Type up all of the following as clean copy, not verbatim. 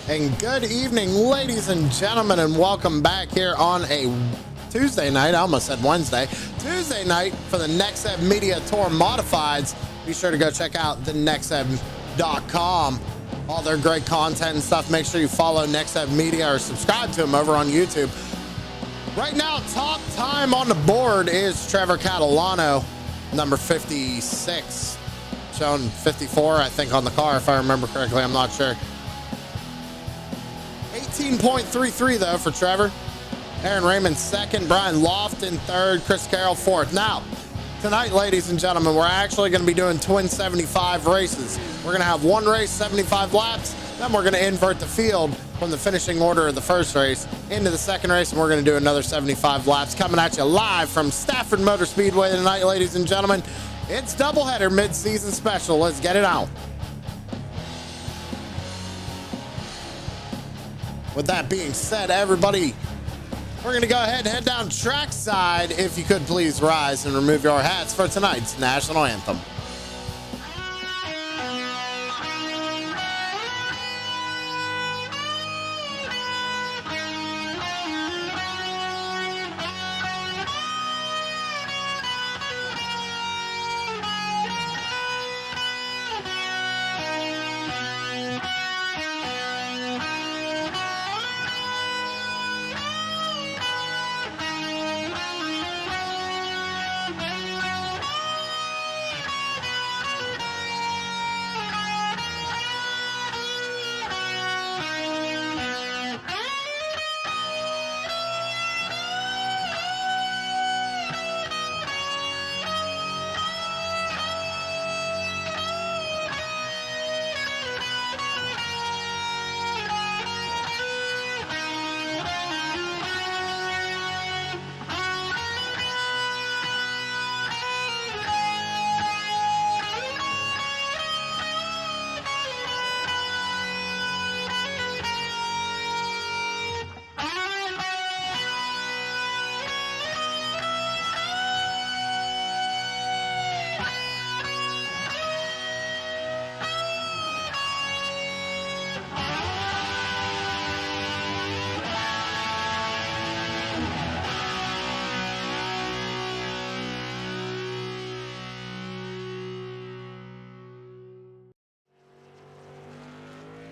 And good evening, ladies and gentlemen, and welcome back here on a Tuesday night. I almost said Wednesday. Tuesday night for the Nexev Media Tour Modifieds. Be sure to go check out the nexev.com. All their great content and stuff. Make sure you follow Nexev Media or subscribe to them over on YouTube. Right now, top time on the board is Trevor Catalano, number 56. Showing 54, I think, on the car, if I remember correctly. I'm not sure. 18.33 though for Trevor. Aaron Raymond second, Brian Lofton third, Chris Carroll fourth. Now, tonight, ladies and gentlemen, we're actually going to be doing twin 75 races. We're going to have one race, 75 laps. Then we're going to invert the field from the finishing order of the first race into the second race, and we're going to do another 75 laps. Coming at you live from Stafford Motor Speedway tonight, ladies and gentlemen. It's doubleheader mid-season special. Let's get it on. With that being said, everybody, we're going to go ahead and head down trackside. If you could please rise and remove your hats for tonight's national anthem.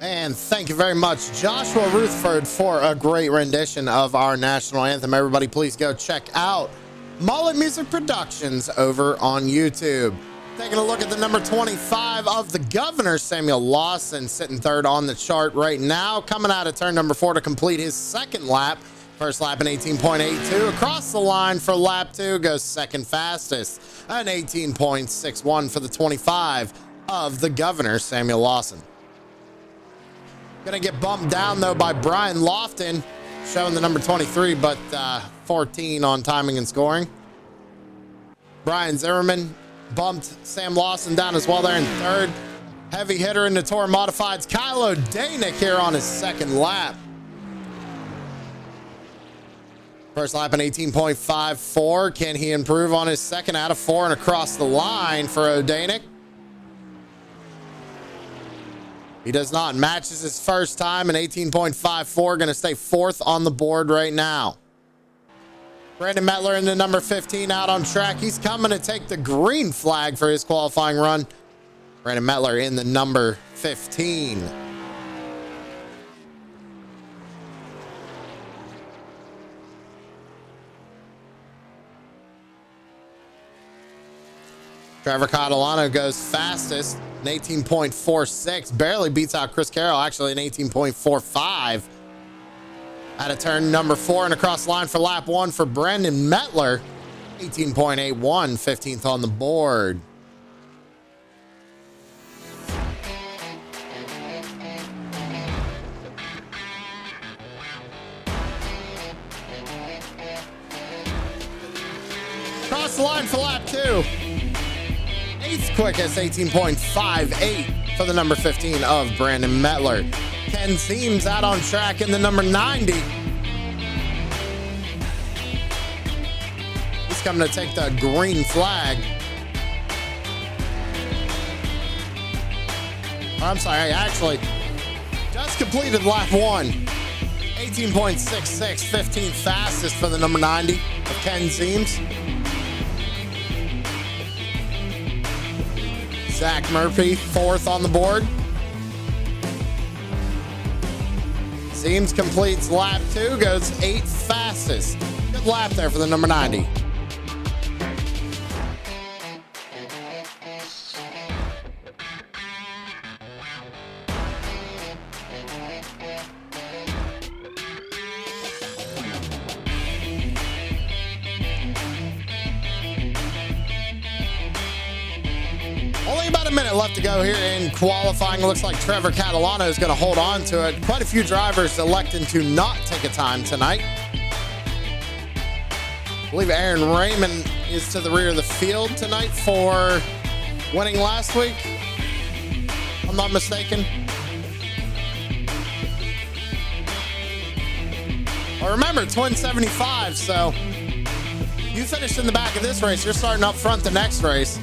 And thank you very much, Joshua Rutherford, for a great rendition of our national anthem. Everybody, please go check out Mullet Music Productions over on YouTube. Taking a look at the number 25 of the Governor, Samuel Lawson, sitting third on the chart right now. Coming out of turn number 4 to complete his second lap. First lap in 18.82. Across the line for lap 2 goes second fastest. An 18.61 for the 25 of the Governor, Samuel Lawson. Gonna get bumped down though by Brian Lofton, showing the number 23, but 14 on timing and scoring. Brian Zimmerman bumped Sam Lawson down as well there in third. Heavy hitter in the Tour Modifieds, Kyle O'Danick here on his second lap. First lap in 18.54. Can he improve on his second out of 4 and across the line for O'Danick? He does not. Matches his first time in 18.54. Going to stay fourth on the board right now. Brandon Mettler in the number 15 out on track. He's coming to take the green flag for his qualifying run. Brandon Mettler in the number 15. Trevor Catalano goes fastest, an 18.46. Barely beats out Chris Carroll, actually an 18.45. Out of turn number 4 and across the line for lap 1 for Brandon Mettler. 18.81, 15th on the board. Across the line for lap 2. 8th quickest, 18.58 for the number 15 of Brandon Mettler. Ken Seams out on track in the number 90. He's coming to take the green flag. I'm sorry, actually, Just completed lap 1. 18.66, 15th fastest for the number 90 of Ken Zeems. Zach Murphy, 4th on the board. Zeems completes lap 2, goes 8th fastest. Good lap there for the number 90. Only about a minute left to go here in qualifying. Looks like Trevor Catalano is going to hold on to it. Quite a few drivers electing to not take a time tonight. I believe Aaron Raymond is to the rear of the field tonight for winning last week, if I'm not mistaken. Well, remember, twin 75, so you finished in the back of this race, you're starting up front the next race.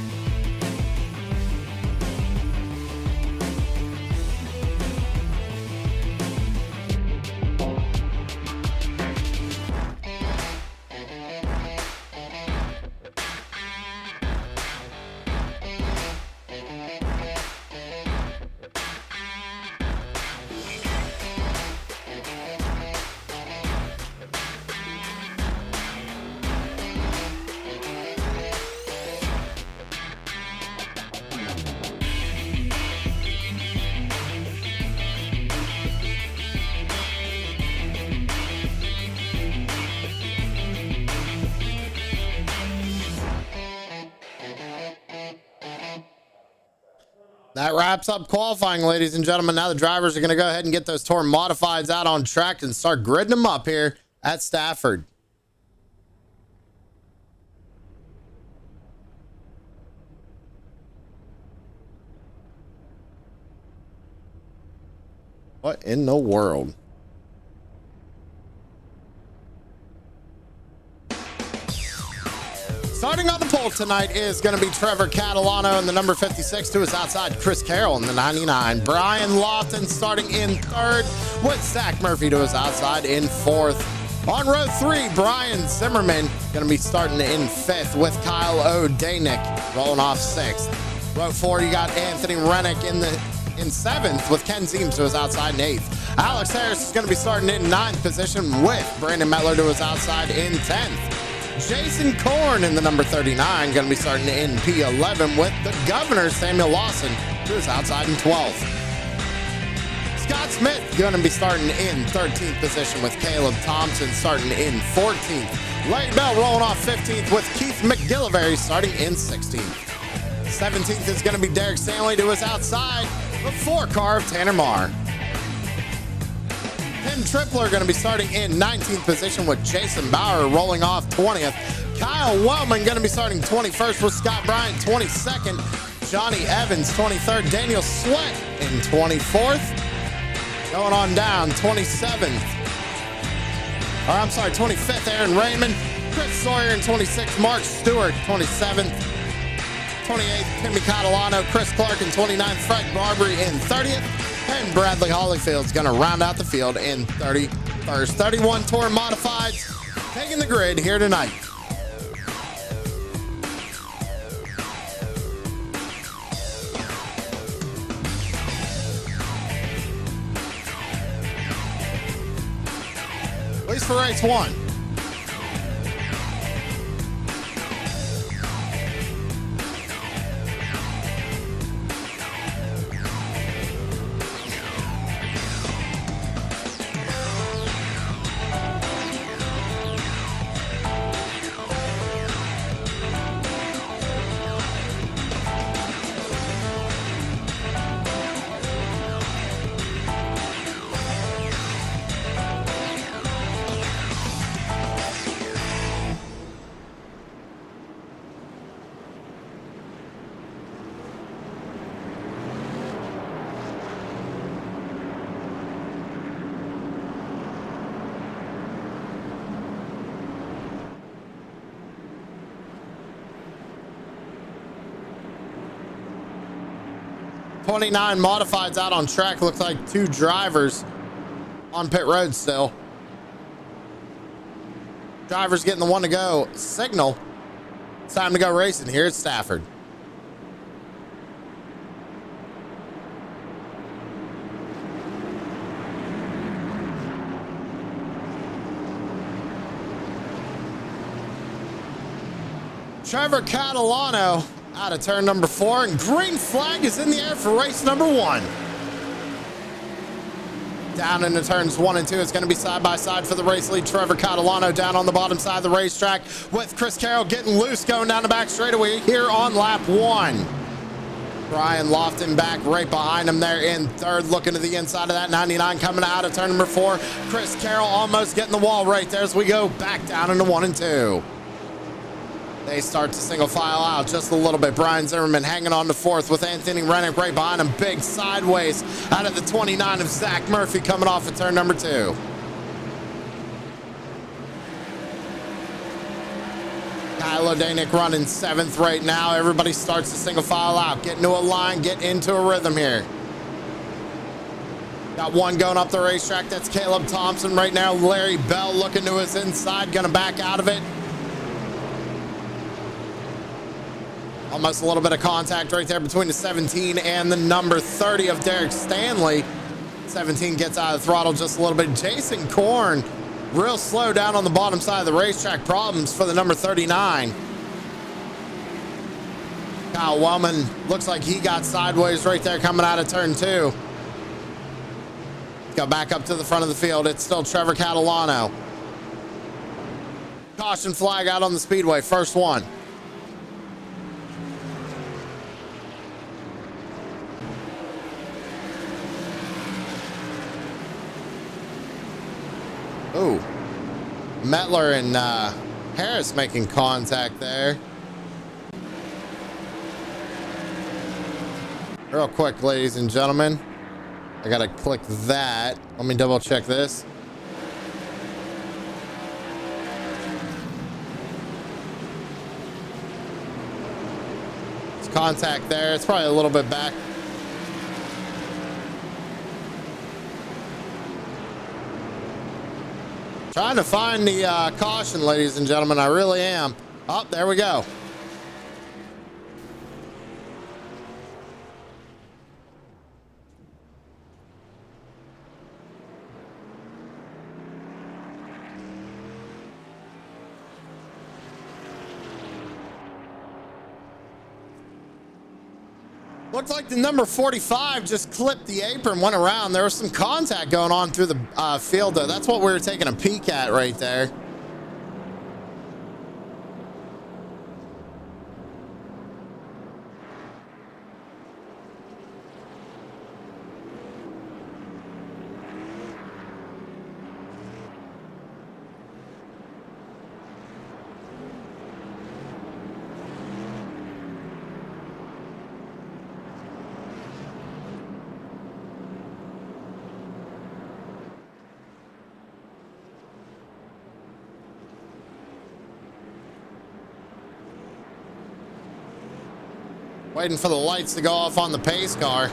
That wraps up qualifying, ladies and gentlemen. Now the drivers are going to go ahead and get those Tour Modifieds out on track and start gridding them up here at Stafford. What in the world? Starting on the pole tonight is going to be Trevor Catalano in the number 56 to his outside, Chris Carroll in the 99. Brian Lofton starting in 3rd with Zach Murphy to his outside in 4th. On row 3, Brian Zimmerman going to be starting in 5th with Kyle O'Danick rolling off 6th. Row 4, you got Anthony Rennick in 7th with Ken Zeems to his outside in 8th. Alex Harris is going to be starting in 9th position with Brandon Mettler to his outside in 10th. Jason Korn in the number 39, going to be starting in P11 with the Governor, Samuel Lawson, to his outside in 12th. Scott Smith going to be starting in 13th position with Caleb Thompson starting in 14th. Larry Bell rolling off 15th with Keith McGillivray starting in 16th. 17th is going to be Derek Stanley to his outside with 4-car of Tanner Marr. Tim Tripler going to be starting in 19th position with Jason Bauer rolling off 20th. Kyle Wellman going to be starting 21st with Scott Bryant 22nd. Johnny Evans 23rd. Daniel Sweat in 24th. Going on down 25th, Aaron Raymond. Chris Sawyer in 26th. Mark Stewart 27th. 28th, Timmy Catalano. Chris Clark in 29th. Frank Barbary in 30th. And Bradley Holyfield's going to round out the field in 31st. 31 Tour Modifieds taking the grid here tonight. At least for race 1. 29 modifieds out on track. Looks like 2 drivers on pit road still. Drivers getting the one to go signal. It's time to go racing here at Stafford. Trevor Catalano out of turn number 4, and green flag is in the air for race number 1. Down into turns 1 and 2, it's going to be side by side for the race lead. Trevor Catalano down on the bottom side of the racetrack with Chris Carroll getting loose going down the back straightaway here on lap 1. Brian Lofton back right behind him there in third, looking to the inside of that 99 coming out of turn number 4. Chris Carroll almost getting the wall right there as we go back down into 1 and 2. They start to single file out just a little bit. Brian Zimmerman hanging on to 4th with Anthony Rennick right behind him. Big sideways out of the 29 of Zach Murphy coming off at turn number 2. Kyle O'Danick running 7th right now. Everybody starts to single file out. Get into a line, get into a rhythm here. Got one going up the racetrack. That's Caleb Thompson right now. Larry Bell looking to his inside, gonna back out of it. Almost a little bit of contact right there between the 17 and the number 30 of Derek Stanley. 17 gets out of the throttle just a little bit. Jason Korn, real slow down on the bottom side of the racetrack. Problems for the number 39. Kyle Wellman looks like he got sideways right there coming out of turn 2. Go back up to the front of the field. It's still Trevor Catalano. Caution flag out on the speedway. First one. Oh, Metler and Harris making contact there. Real quick, ladies and gentlemen. I gotta click that. Let me double check this. It's contact there. It's probably a little bit back. Trying to find the caution, ladies and gentlemen. I really am. Oh, there we go. Looked like the number 45 just clipped the apron, went around. There was some contact going on through the field, though. That's what we were taking a peek at right there. Waiting for the lights to go off on the pace car.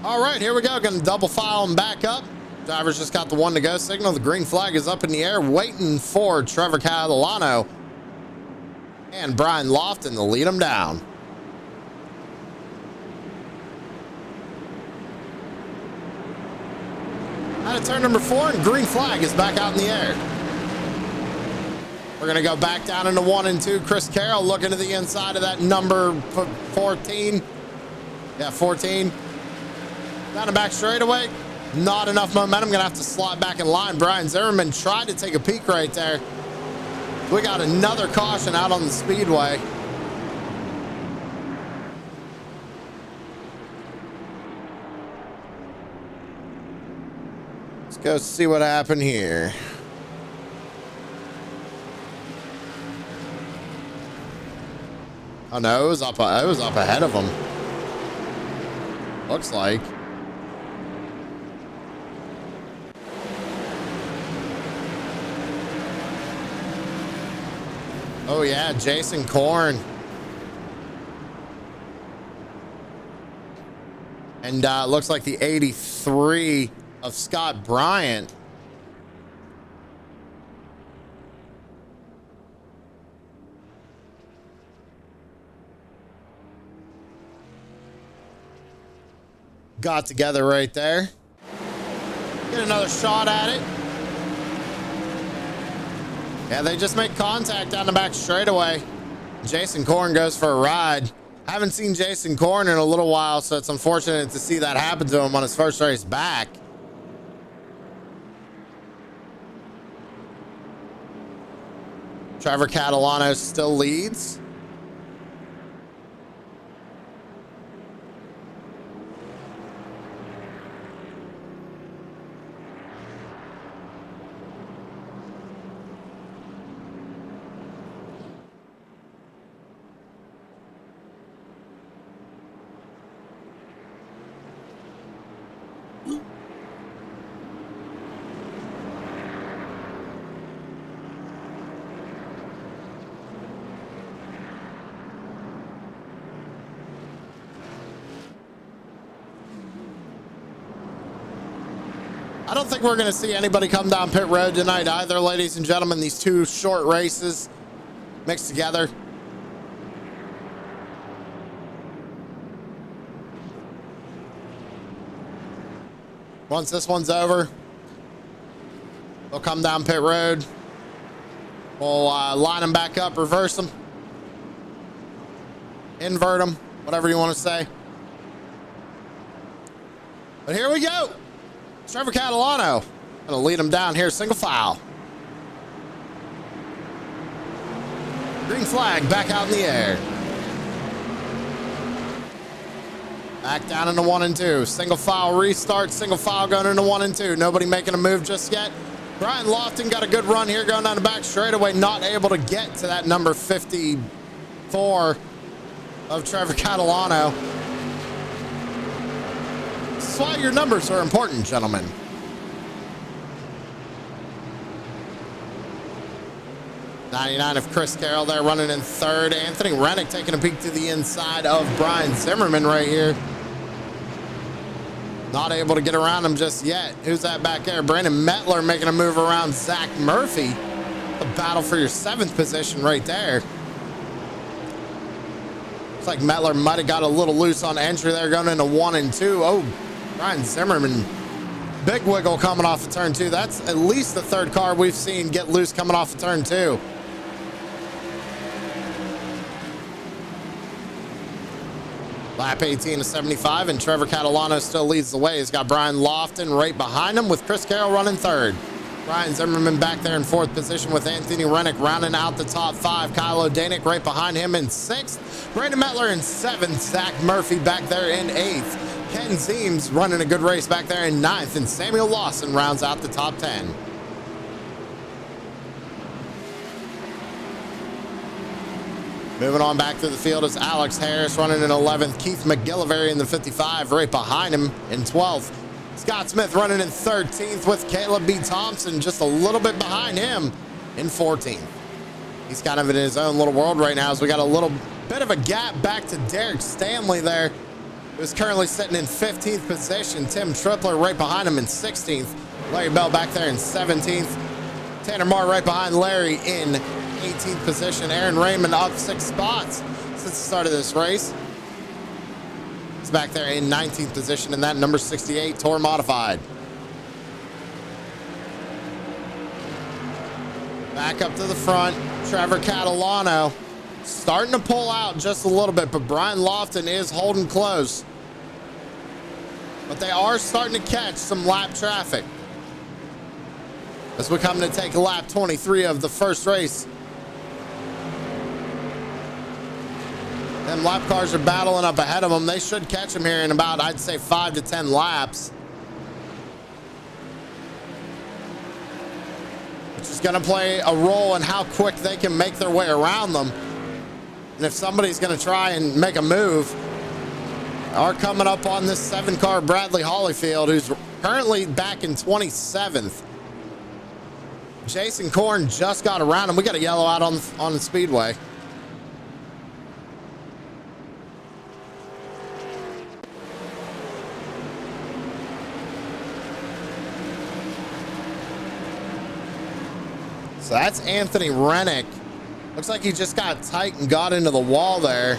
All right, here we go. Going to double file them back up. Driver's just got the one to go signal. The green flag is up in the air, waiting for Trevor Catalano and Brian Lofton to lead them down. Out of turn number 4, and green flag is back out in the air. We're going to go back down into 1 and 2. Chris Carroll looking to the inside of that number 14. Yeah, 14. Down the back straightaway. Not enough momentum. Going to have to slot back in line. Brian Zimmerman tried to take a peek right there. We got another caution out on the speedway. Let's go see what happened here. Oh no, it was up ahead of him. Looks like. Oh yeah, Jason Korn. And looks like the 83 of Scott Bryant. Got together right there. Get another shot at it. Yeah, they just make contact down the back straightaway. Jason Korn goes for a ride. Haven't seen Jason Korn in a little while, so it's unfortunate to see that happen to him on his first race back. Trevor Catalano still leads. I don't think we're going to see anybody come down pit road tonight either, ladies and gentlemen. These two short races mixed together. Once this one's over, they'll come down pit road. We'll line them back up, reverse them, invert them, whatever you want to say. But here we go. Trevor Catalano gonna lead him down here, single file. Green flag back out in the air. Back down into 1 and 2. Single file restart, single file going into 1 and 2. Nobody making a move just yet. Brian Lofton got a good run here going down the back straightaway, not able to get to that number 54 of Trevor Catalano. That's why your numbers are important, gentlemen. '99 of Chris Carroll there running in third. Anthony Rennick taking a peek to the inside of Brian Zimmerman right here. Not able to get around him just yet. Who's that back there? Brandon Mettler making a move around Zach Murphy. The battle for your 7th position right there. Looks like Mettler might have got a little loose on entry there going into 1 and 2. Oh, Brian Zimmerman, big wiggle coming off of turn 2. That's at least the 3rd car we've seen get loose coming off of turn 2. Lap 18 of 75, and Trevor Catalano still leads the way. He's got Brian Lofton right behind him with Chris Carroll running 3rd. Brian Zimmerman back there in 4th position with Anthony Rennick rounding out the top 5. Kyle O'Danick right behind him in 6th. Brandon Mettler in 7th. Zach Murphy back there in 8th. Ken Zeems running a good race back there in 9th, and Samuel Lawson rounds out the top 10. Moving on back to the field is Alex Harris running in 11th. Keith McGillivray in the 55 right behind him in 12th. Scott Smith running in 13th with Caleb B. Thompson just a little bit behind him in 14th. He's kind of in his own little world right now as we got a little bit of a gap back to Derek Stanley there, who's currently sitting in 15th position. Tim Tripler right behind him in 16th. Larry Bell back there in 17th. Tanner Marr right behind Larry in 18th position. Aaron Raymond up 6 spots since the start of this race. He's back there in 19th position, and that number 68 Tour Modified. Back up to the front, Trevor Catalano starting to pull out just a little bit, but Brian Lofton is holding close. But they are starting to catch some lap traffic as we come to take lap 23 of the first race. Them lap cars are battling up ahead of them. They should catch them here in about, I'd say, 5 to 10 laps. which is going to play a role in how quick they can make their way around them. And if somebody's going to try and make a move, are coming up on this 7-car Bradley Holyfield, who's currently back in 27th. Jason Korn just got around him. We got a yellow out on the speedway. So that's Anthony Rennick. Looks like he just got tight and got into the wall there.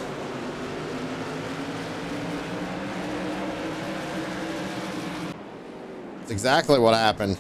That's exactly what happened.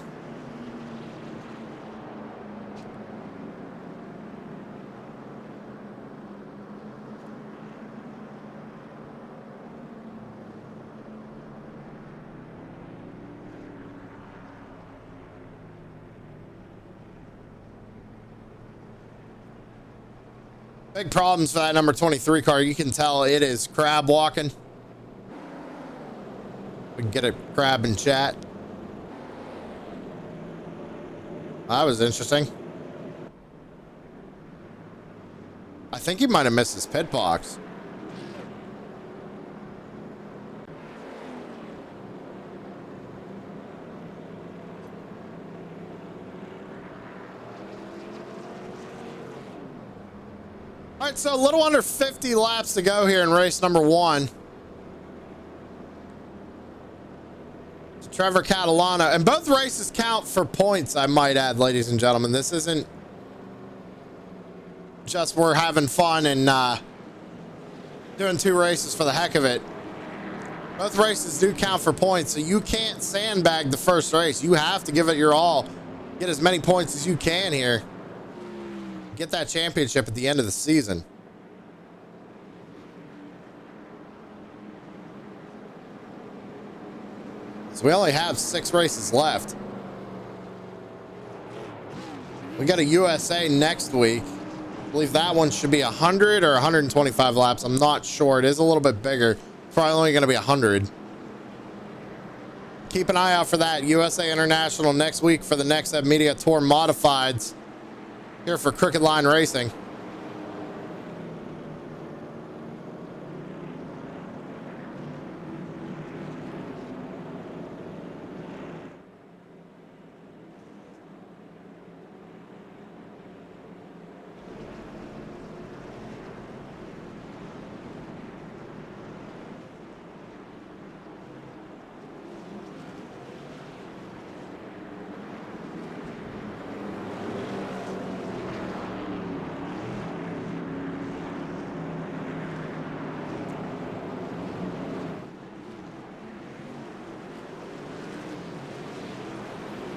Big problems for that number 23 car. You can tell it is crab walking. We can get a crab in chat. That was interesting. I think he might have missed his pit box. All right, so a little under 50 laps to go here in race number 1. Trevor Catalano, and both races count for points, I might add, ladies and gentlemen. This isn't just we're having fun and doing 2 races for the heck of it. Both races do count for points, so you can't sandbag the first race. You have to give it your all. Get as many points as you can here. Get that championship at the end of the season. So we only have 6 races left. We got a USA next week. I believe that one should be 100 or 125 laps. I'm not sure. It is a little bit bigger. Probably only going to be 100. Keep an eye out for that. USA International next week for the Nexev Media Tour Modifieds. Here for Crooked Line Racing.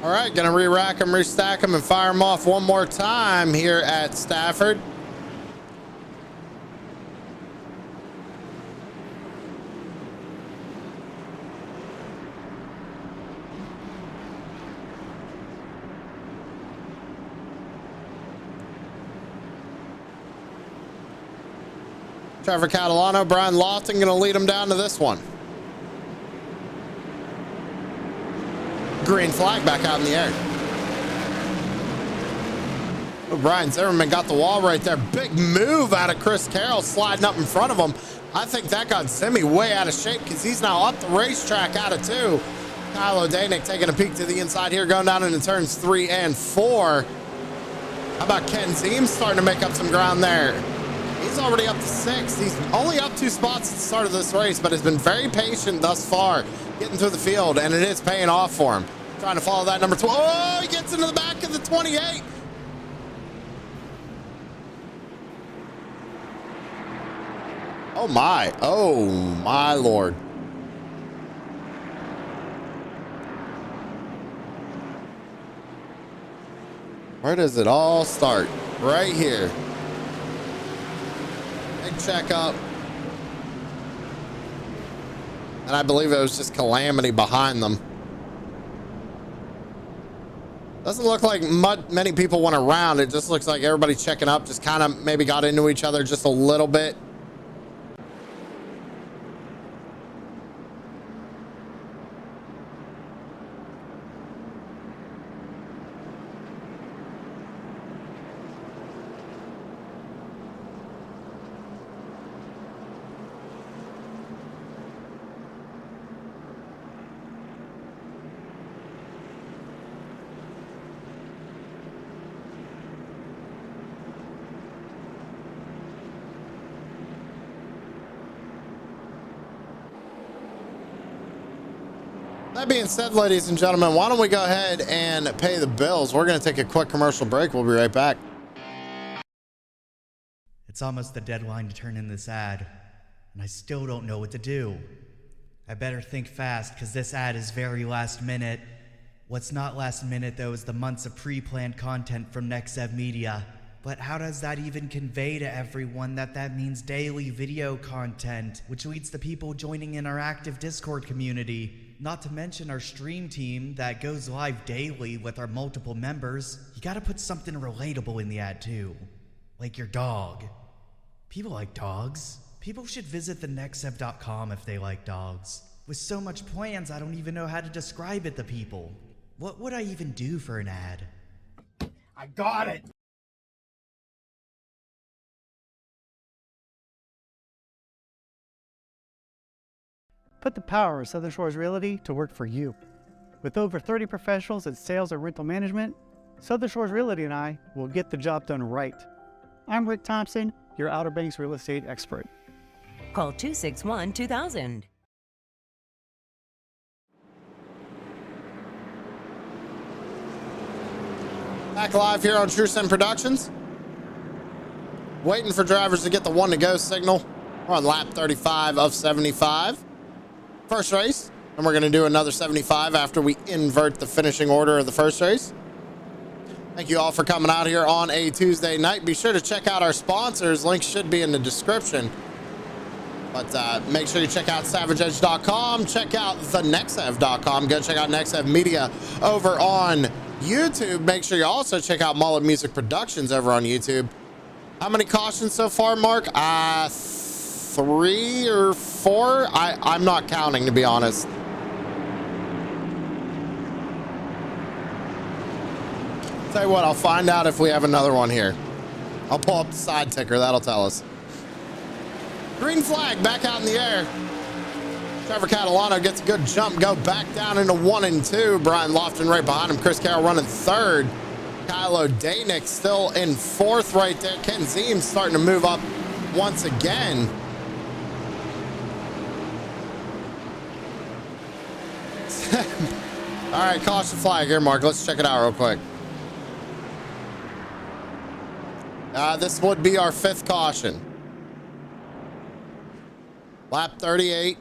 All right, gonna re-rack them, restack them, and fire them off one more time here at Stafford. Trevor Catalano, Brian Lawton gonna lead them down to this one. Green flag back out in the air. Oh, Brian Zimmerman got the wall right there. Big move out of Chris Carroll sliding up in front of him. I think that got Zimmy way out of shape because he's now up the racetrack out of 2. Kyle O'Danick taking a peek to the inside here, going down into turns 3 and 4. How about Ken Ziem starting to make up some ground there? He's already up to 6. He's only up 2 spots at the start of this race, but has been very patient thus far getting through the field, and it is paying off for him. Trying to follow that number 12. Oh, he gets into the back of the 28. Oh my Lord. Where does it all start? Right here. Big checkup. And I believe it was just Calamity behind them. Doesn't look like many people went around. It just looks like everybody checking up, just kind of maybe got into each other just a little bit. That being said, ladies and gentlemen, why don't we go ahead and pay the bills? We're going to take a quick commercial break. We'll be right back. It's almost the deadline to turn in this ad, and I still don't know what to do. I better think fast, because this ad is very last minute. What's not last minute, though, is the months of pre-planned content from Nexev Media. But how does that even convey to everyone that means daily video content, which leads to people joining in our active Discord community? Not to mention our stream team that goes live daily with our multiple members. You gotta put something relatable in the ad too. Like your dog. People like dogs. People should visit the nexev.com if they like dogs. With so much plans, I don't even know how to describe it to people. What would I even do for an ad? I got it! Put the power of Southern Shores Realty to work for you. With over 30 professionals in sales and rental management, Southern Shores Realty and I will get the job done right. I'm Rick Thompson, your Outer Banks real estate expert. Call 261-2000. Back live here on TrueSend Productions. Waiting for drivers to get the one to go signal. We're on lap 35 of 75. First race, and we're going to do another 75 after we invert the finishing order of the first race. Thank you all for coming out here on a Tuesday night. Be sure to check out our sponsors. Links should be in the description. But make sure you check out SavageEdge.com. Check out thenexev.com. Go check out Nexev Media over on YouTube. Make sure you also check out Mullet Music Productions over on YouTube. How many cautions so far, Mark? 3 or 4? I'm not counting, to be honest. Tell you what, I'll find out if we have another one here. I'll pull up the side ticker. That'll tell us. Green flag back out in the air. Trevor Catalano gets a good jump, go back down into 1 and 2. Brian Lofton right behind him. Chris Carroll running 3rd. Kylo Danick still in 4th right there. Ken Zeem starting to move up once again. All right, caution flag here, Mark. Let's check it out real quick. This would be our 5th caution. Lap 38.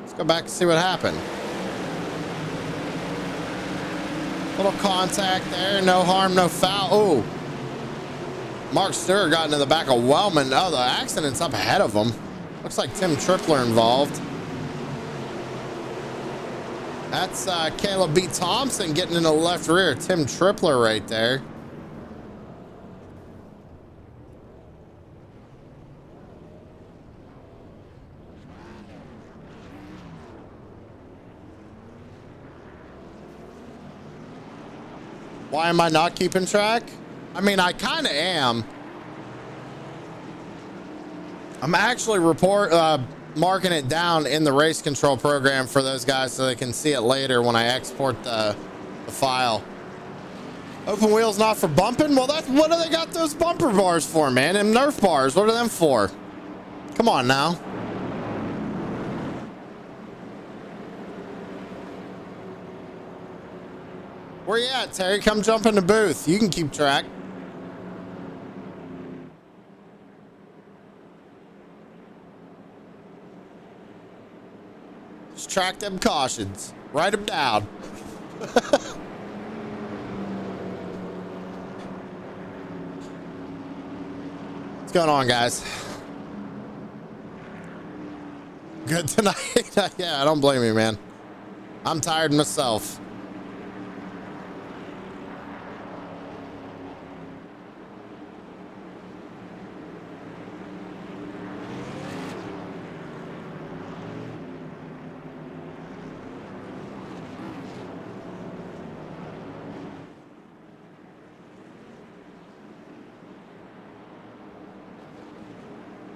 Let's go back and see what happened. Little contact there. No harm, no foul. Oh. Mark Stewart got into the back of Wellman. Oh, the accident's up ahead of him. Looks like Tim Tripler involved. That's Caleb B. Thompson getting in the left rear. Tim Tripler right there. Why am I not keeping track? I mean, I kind of am. I'm actually marking it down in the race control program for those guys so they can see it later when I export the file. Open wheels not for bumping? Well, that's what do they got those bumper bars for, man? Them Nerf bars, what are them for? Come on now. Where you at, Terry? Come jump in the booth. You can keep track. Just track them cautions. Write them down. What's going on, guys? Good tonight? Yeah, I don't blame you, man. I'm tired myself.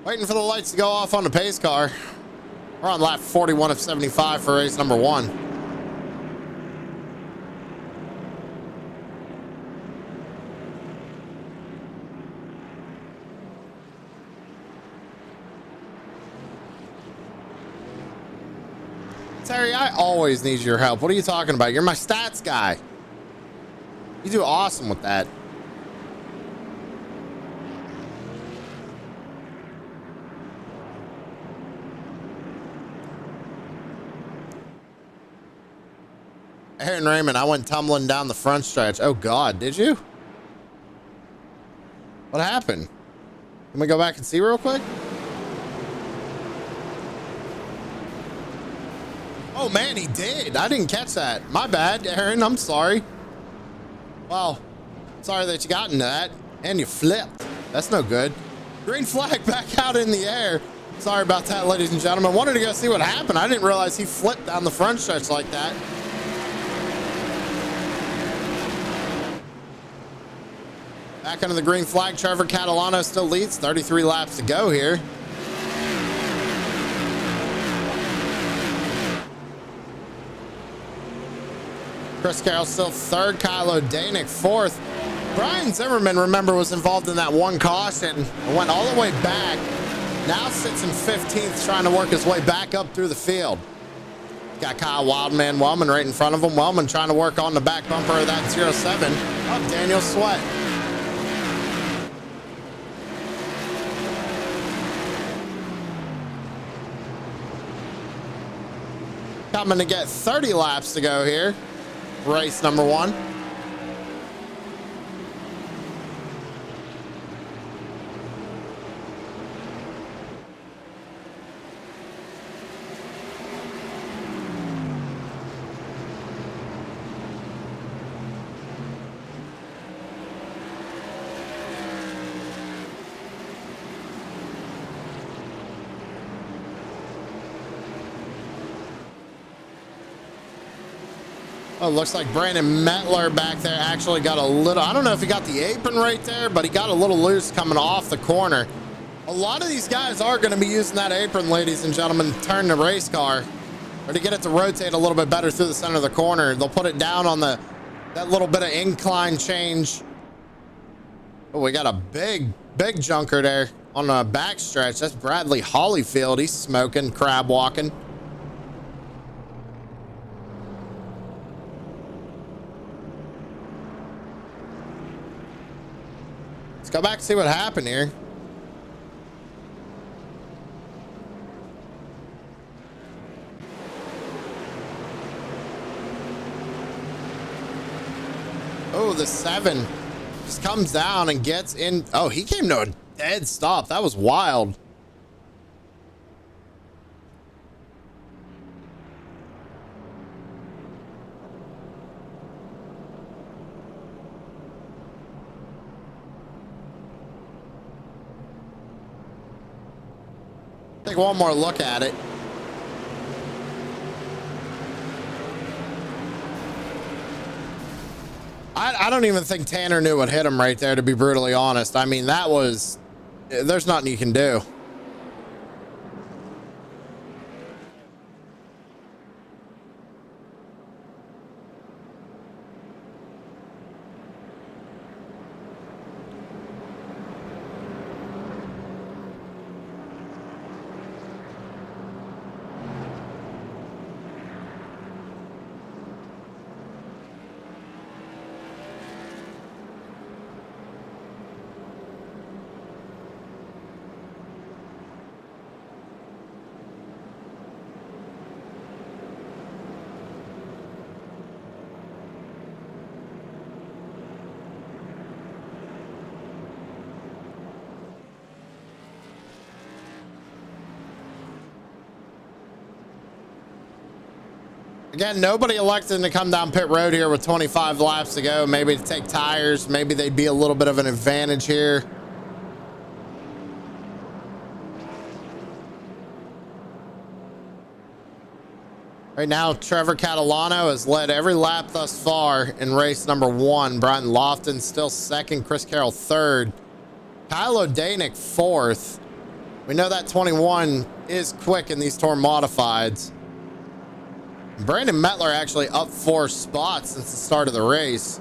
Waiting for the lights to go off on the pace car. We're on lap 41 of 75 for race number 1. Terry, I always need your help. What are you talking about? You're my stats guy. You do awesome with that. Aaron Raymond, I went tumbling down the front stretch. Oh, God, did you? What happened? Can we go back and see real quick? Oh, man, he did. I didn't catch that. My bad, Aaron. I'm sorry. Well, sorry that you got into that. And you flipped. That's no good. Green flag back out in the air. Sorry about that, ladies and gentlemen. Wanted to go see what happened. I didn't realize he flipped down the front stretch like that. Back under the green flag, Trevor Catalano still leads. 33 laps to go here. Chris Carroll still third. Kylo Danek fourth. Brian Zimmerman, remember, was involved in that one caution and went all the way back. Now sits in 15th, trying to work his way back up through the field. Got Kyle Wildman Wellman right in front of him. Wellman trying to work on the back bumper of that 07 of Daniel Sweat. Coming to get 30 laps to go here. Race number 1. Oh, looks like Brandon Metler back there actually got a little, I don't know if he got the apron right there, but he got a little loose coming off the corner. A lot of these guys are going to be using that apron, ladies and gentlemen, to turn the race car or to get it to rotate a little bit better through the center of the corner. They'll put it down on that little bit of incline change. Oh, we got a big junker there on the back stretch. That's Bradley Hollyfield. He's smoking, crab walking. Go back and see what happened here. Oh, the 7 just comes down and gets in. Oh, he came to a dead stop. That was wild. Take one more look at it. I don't even think Tanner knew what hit him right there, to be brutally honest. I mean, that was, there's nothing you can do. Again, nobody elected to come down pit road here with 25 laps to go. Maybe to take tires. Maybe they'd be a little bit of an advantage here. Right now, Trevor Catalano has led every lap thus far in race number 1. Brian Lofton still second. Chris Carroll third. Kylo Danek 4th. We know that 21 is quick in these Tour Modifieds. Brandon Metler actually up 4 spots since the start of the race.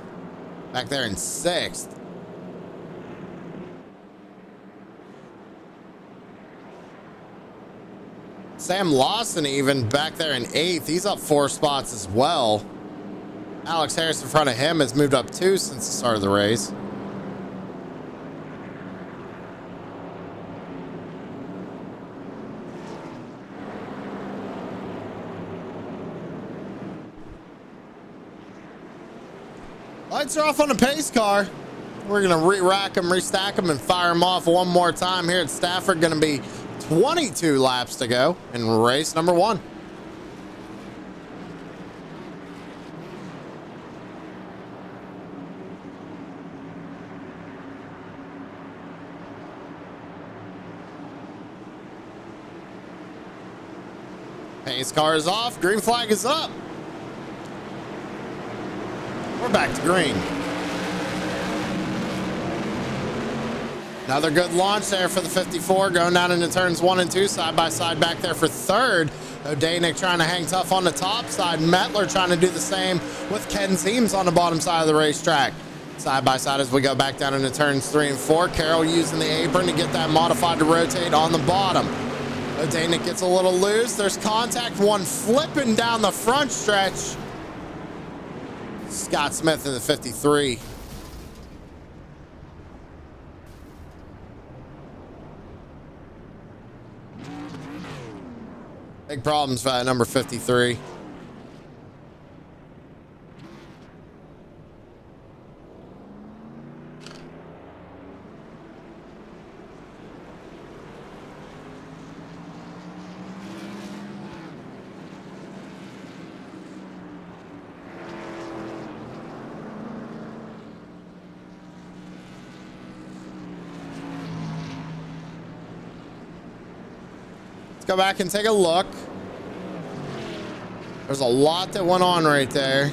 Back there in 6th. Sam Lawson even back there in 8th. He's up 4 spots as well. Alex Harris in front of him has moved up 2 since the start of the race. Lights are off on the pace car. We're going to re-rack them, restack them, and fire them off one more time here at Stafford. Going to be 22 laps to go in race number 1. Pace car is off. Green flag is up. We're back to green. Another good launch there for the 54, going down into turns 1 and 2, side by side back there for 3rd. O'Danick trying to hang tough on the top side. Mettler trying to do the same with Ken Zeems on the bottom side of the racetrack. Side by side as we go back down into turns 3 and 4. Carroll using the apron to get that modified to rotate on the bottom. O'Danick gets a little loose. There's contact, one flipping down the front stretch. Scott Smith in the 53. Big problems for number 53. Let's go back and take a look. There's a lot that went on right there.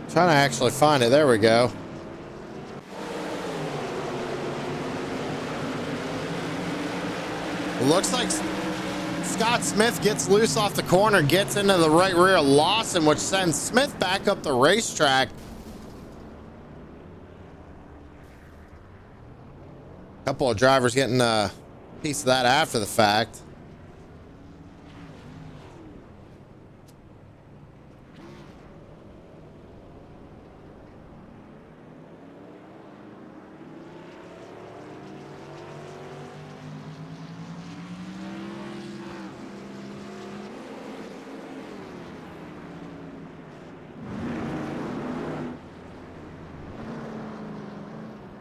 Trying to actually find it. There we go. It looks like Scott Smith gets loose off the corner, gets into the right rear of Lawson, which sends Smith back up the racetrack. Couple of drivers getting a piece of that after the fact.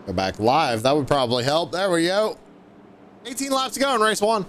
Go back live. That would probably help. There we go. 18 laps to go in race 1.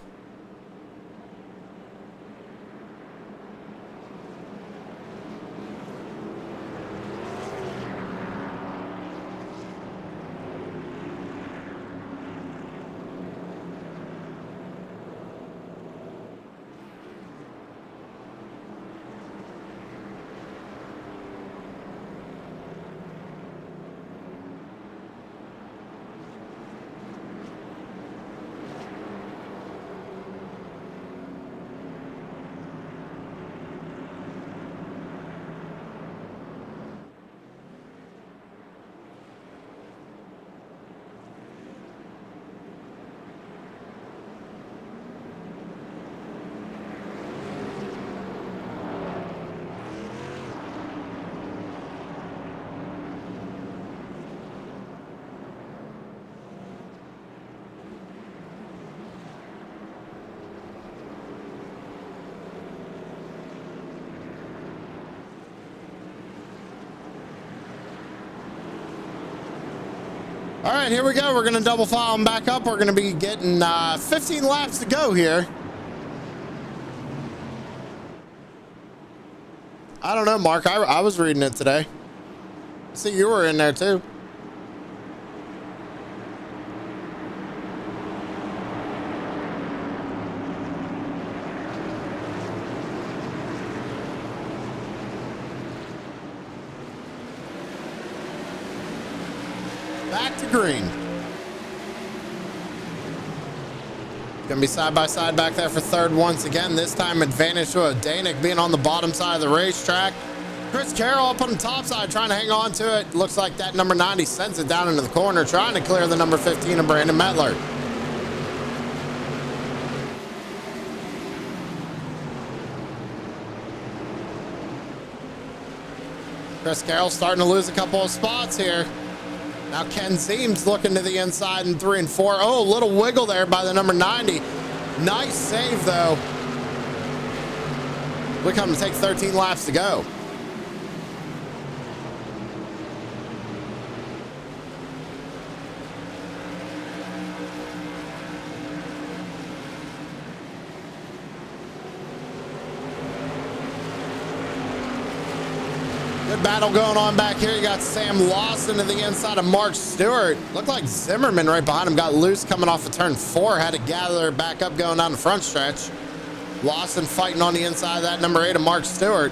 All right, here we go. We're going to double file them back up. We're going to be getting 15 laps to go here. I don't know, Mark. I was reading it today. I see you were in there too. Back to green. Gonna be side by side back there for 3rd once again. This time advantage to O'Danick being on the bottom side of the racetrack. Chris Carroll up on the top side trying to hang on to it. Looks like that number 90 sends it down into the corner, trying to clear the number 15 of Brandon Mettler. Chris Carroll starting to lose a couple of spots here. Now Ken Zeems looking to the inside in 3 and 4. Oh, a little wiggle there by the number 90. Nice save, though. We come to take 13 laps to go. Good battle going on back here. You got Sam Lawson to the inside of Mark Stewart. Looked like Zimmerman right behind him got loose coming off of turn 4. Had to gather back up going down the front stretch. Lawson fighting on the inside of that number 8 of Mark Stewart.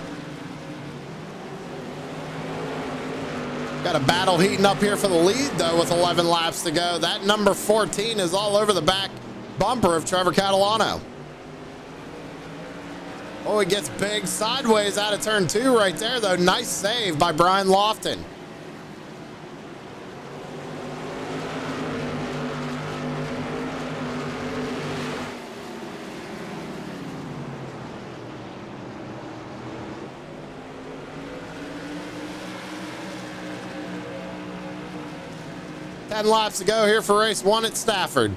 Got a battle heating up here for the lead, though, with 11 laps to go. That number 14 is all over the back bumper of Trevor Catalano. Oh, he gets big sideways out of turn 2 right there, though. Nice save by Brian Lofton. Ten laps to go here for race 1 at Stafford.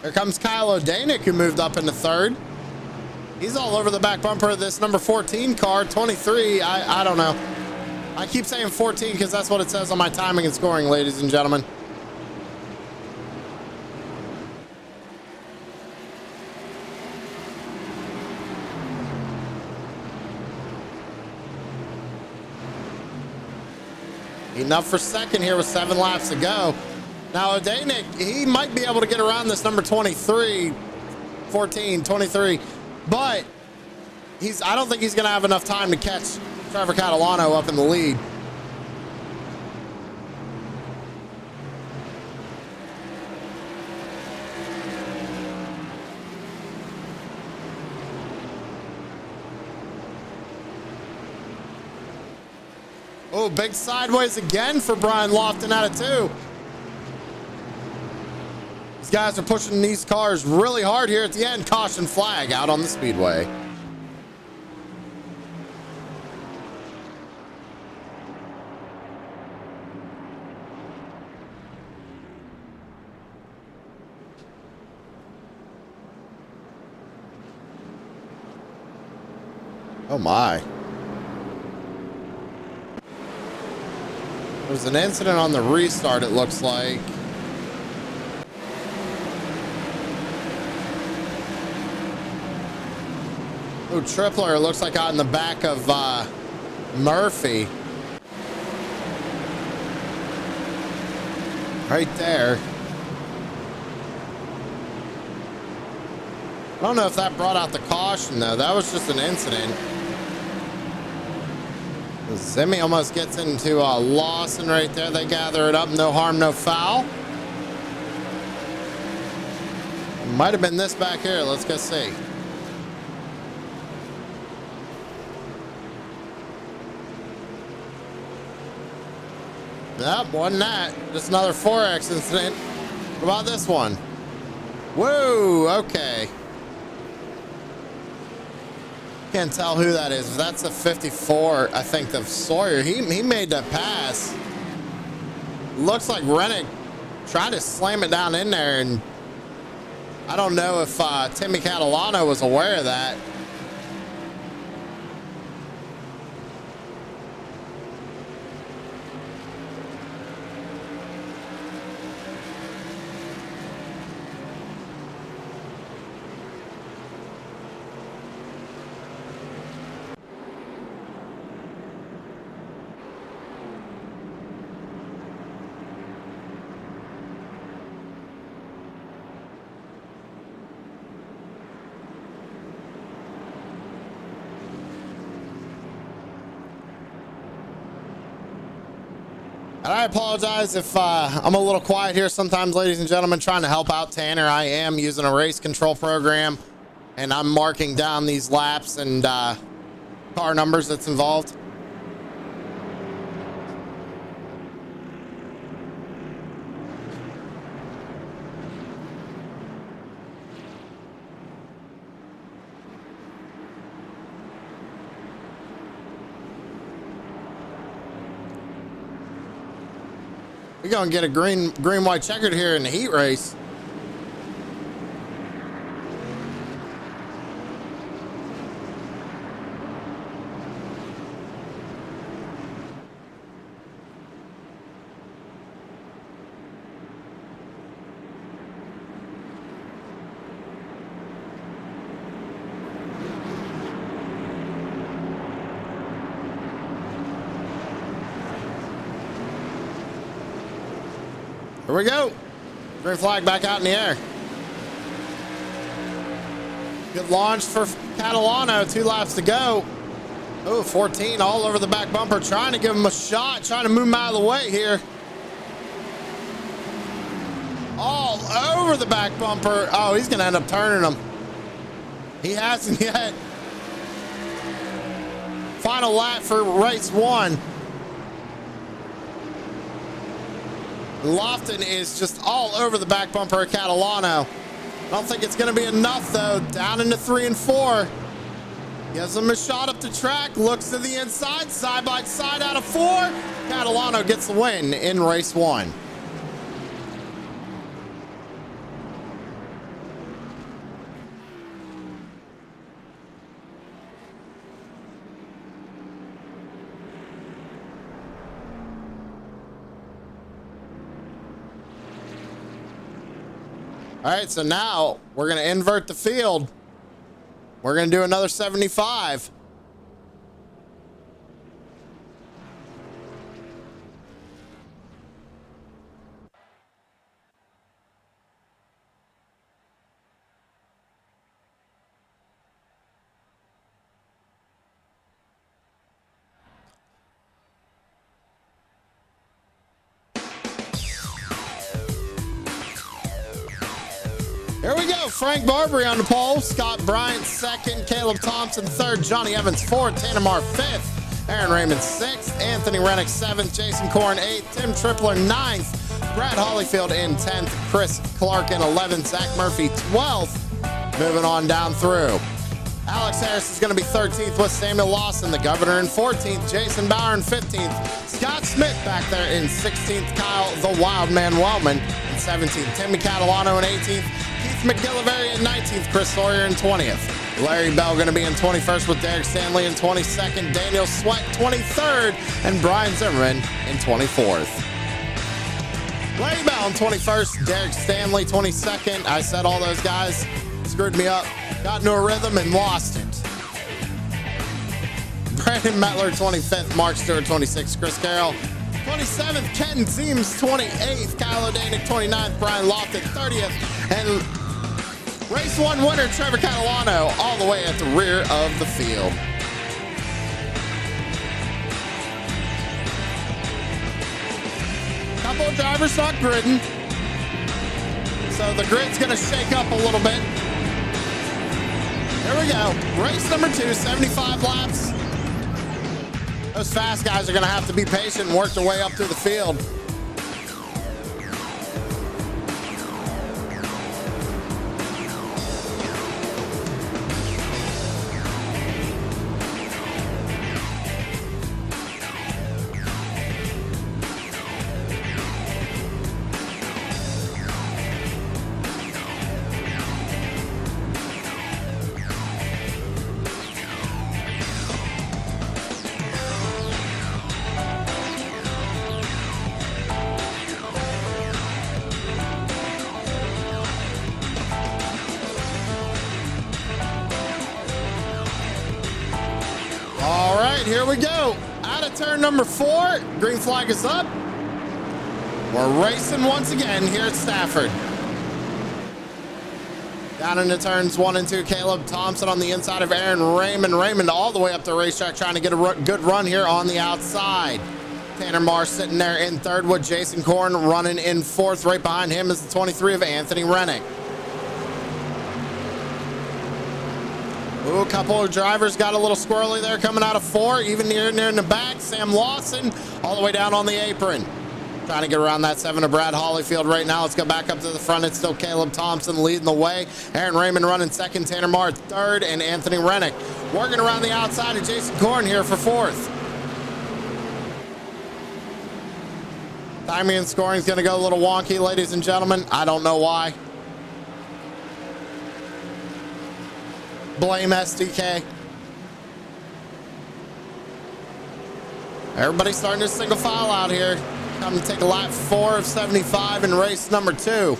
Here comes Kyle O'Danick, who moved up into 3rd. He's all over the back bumper of this number 14 car. 23, I don't know. I keep saying 14 because that's what it says on my timing and scoring, ladies and gentlemen. Enough for 2nd here with 7 laps to go. Now, O'Danick, he might be able to get around this number 23, 14, 23, but I don't think he's going to have enough time to catch Trevor Catalano up in the lead. Oh, big sideways again for Brian Lofton out of 2. These guys are pushing these cars really hard here at the end. Caution flag out on the speedway. Oh my. There was an incident on the restart, it looks like. Oh, Tripler looks like out in the back of Murphy. Right there. I don't know if that brought out the caution, though. That was just an incident. Zimmy almost gets into Lawson right there. They gather it up. No harm, no foul. Might have been this back here. Let's go see. Nope, wasn't that. Just another 4X incident. What about this one? Whoa, okay. Can't tell who that is. That's a 54, I think, of Sawyer. He made that pass. Looks like Rennick tried to slam it down in there, and I don't know if Timmy Catalano was aware of that. And I apologize if I'm a little quiet here sometimes, ladies and gentlemen, trying to help out Tanner. I am using a race control program, and I'm marking down these laps and car numbers that's involved. We're going to get a green, white checkered here in the heat race. Here we go. Green flag back out in the air. Good launch for Catalano. 2 laps to go. Oh, 14 all over the back bumper. Trying to give him a shot. Trying to move him out of the way here. All over the back bumper. Oh, he's going to end up turning him. He hasn't yet. Final lap for race 1. Lofton is just all over the back bumper of Catalano. I don't think it's going to be enough, though. Down into 3 and 4. Gives him a shot up the track. Looks to the inside. Side by side out of 4. Catalano gets the win in race 1. All right, so now we're going to invert the field. We're going to do another 75. Here we go. Frank Barbary on the pole. Scott Bryant second. Caleb Thompson third. Johnny Evans fourth. Tanamar fifth. Aaron Raymond sixth. Anthony Rennick seventh. Jason Corn eighth. Tim Tripler ninth. Brad Hollyfield in 10th. Chris Clark in 11th. Zach Murphy 12th. Moving on down through. Alex Harris is going to be 13th with Samuel Lawson, the governor, in 14th. Jason Bauer in 15th. Scott Smith back there in 16th. Kyle the Wildman Wellman in 17th. Timmy Catalano in 18th. Keith McGillivray in 19th. Chris Sawyer in 20th. Larry Bell going to be in 21st with Derek Stanley in 22nd. Daniel Sweat 23rd. And Brian Zimmerman in 24th. Larry Bell in 21st. Derek Stanley 22nd. I said all those guys screwed me up. Got into a rhythm and lost it. Brandon Mettler 25th. Mark Stewart 26th. Chris Carroll 27th. Ken Zeems 28th. Kyle O'Danick 29th. Brian Lofton 30th. And race 1 winner Trevor Catalano all the way at the rear of the field. Couple of drivers not gridding, so the grid's going to shake up a little bit. Here we go. Race number 2, 75 laps. Those fast guys are going to have to be patient and work their way up through the field. Here we go. Out of turn number 4. Green flag is up. We're racing once again here at Stafford. Down into turns 1 and 2. Caleb Thompson on the inside of Aaron Raymond. Raymond all the way up the racetrack trying to get a good run here on the outside. Tanner Marr sitting there in third with Jason Korn running in fourth. Right behind him is the 23 of Anthony Rennick. Ooh, a couple of drivers got a little squirrely there coming out of four, even near in the back. Sam Lawson all the way down on the apron. Trying to get around that 7 of Brad Hollyfield right now. Let's go back up to the front. It's still Caleb Thompson leading the way. Aaron Raymond running second, Tanner Marr third, and Anthony Rennick working around the outside of Jason Korn here for fourth. Timing and scoring is going to go a little wonky, ladies and gentlemen. I don't know why. Blame SDK. Everybody's starting to single file out here. Time to take a lap 4 of 75 in race number 2.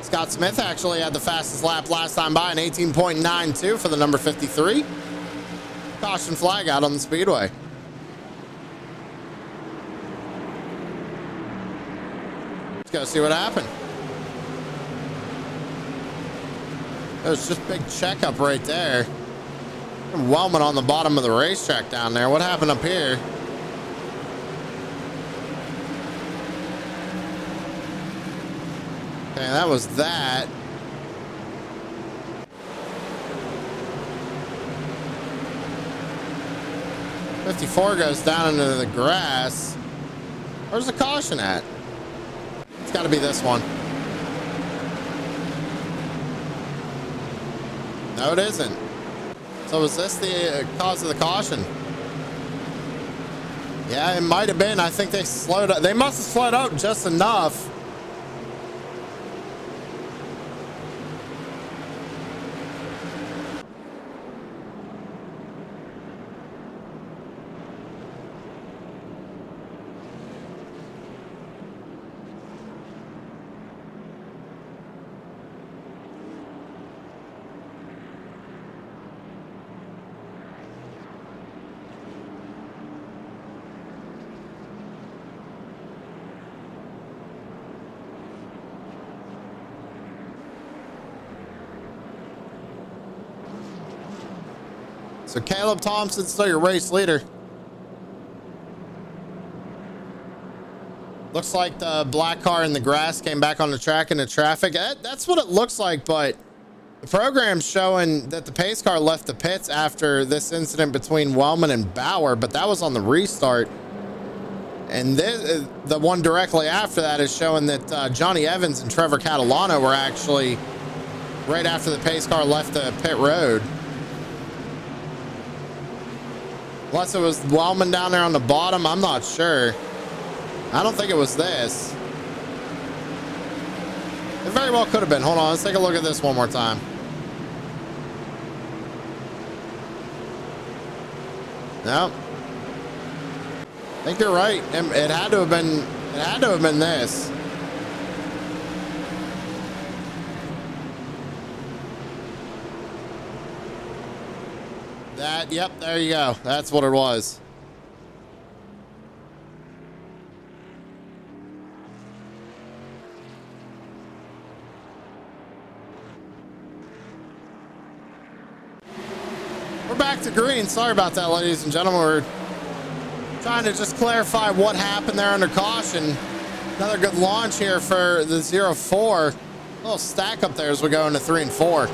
Scott Smith actually had the fastest lap last time by, an 18.92 for the number 53. Caution flag out on the speedway. Let's go see what happened. There's just big checkup right there. Wellman on the bottom of the racetrack down there. What happened up here? Okay, that was that. '54 goes down into the grass. Where's the caution at? It's got to be this one. No, it isn't. So was this the cause of the caution? Yeah, it might have been. I think they slowed up. They must have slowed up just enough. So Caleb Thompson's still your race leader. Looks like the black car in the grass came back on the track into traffic. That's what it looks like, but the program's showing that the pace car left the pits after this incident between Wellman and Bauer, but that was on the restart. And this, the one directly after that is showing that Johnny Evans and Trevor Catalano were actually right after the pace car left the pit road. Unless it was Wellman down there on the bottom, I'm not sure. I don't think it was this. It very well could have been. Hold on, let's take a look at this one more time. No. I think you're right. It had to have been. It had to have been this. That, yep, there you go. That's what it was. We're back to green. Sorry about that, ladies and gentlemen. We're trying to just clarify what happened there under caution. Another good launch here for the 0-4. A little stack up there as we go into 3 and 4.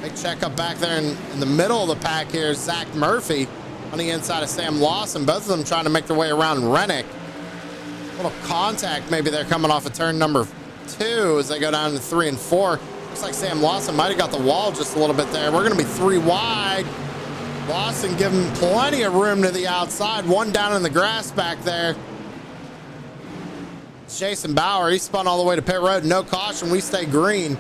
Big check up back there in the middle of the pack here is Zach Murphy on the inside of Sam Lawson. Both of them trying to make their way around Rennick. A little contact maybe they're coming off of turn number 2 as they go down to 3 and 4. Looks like Sam Lawson might have got the wall just a little bit there. We're going to be 3 wide. Lawson giving plenty of room to the outside. One down in the grass back there. It's Jason Bauer. He spun all the way to pit road. No caution. We stay green.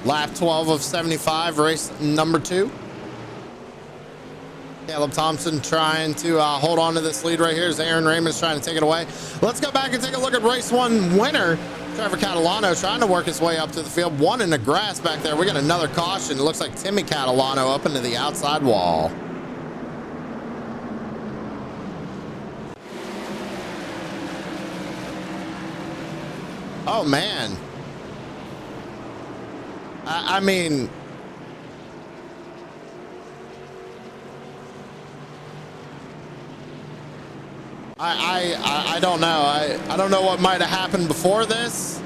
Lap 12 of 75, race number 2. Caleb Thompson trying to hold on to this lead right here as Aaron Raymond's trying to take it away. Let's go back and take a look at race 1 winner. Trevor Catalano trying to work his way up to the field. One in the grass back there. We got another caution. It looks like Timmy Catalano up into the outside wall. Oh, man. I mean... I don't know. I don't know what might have happened before this,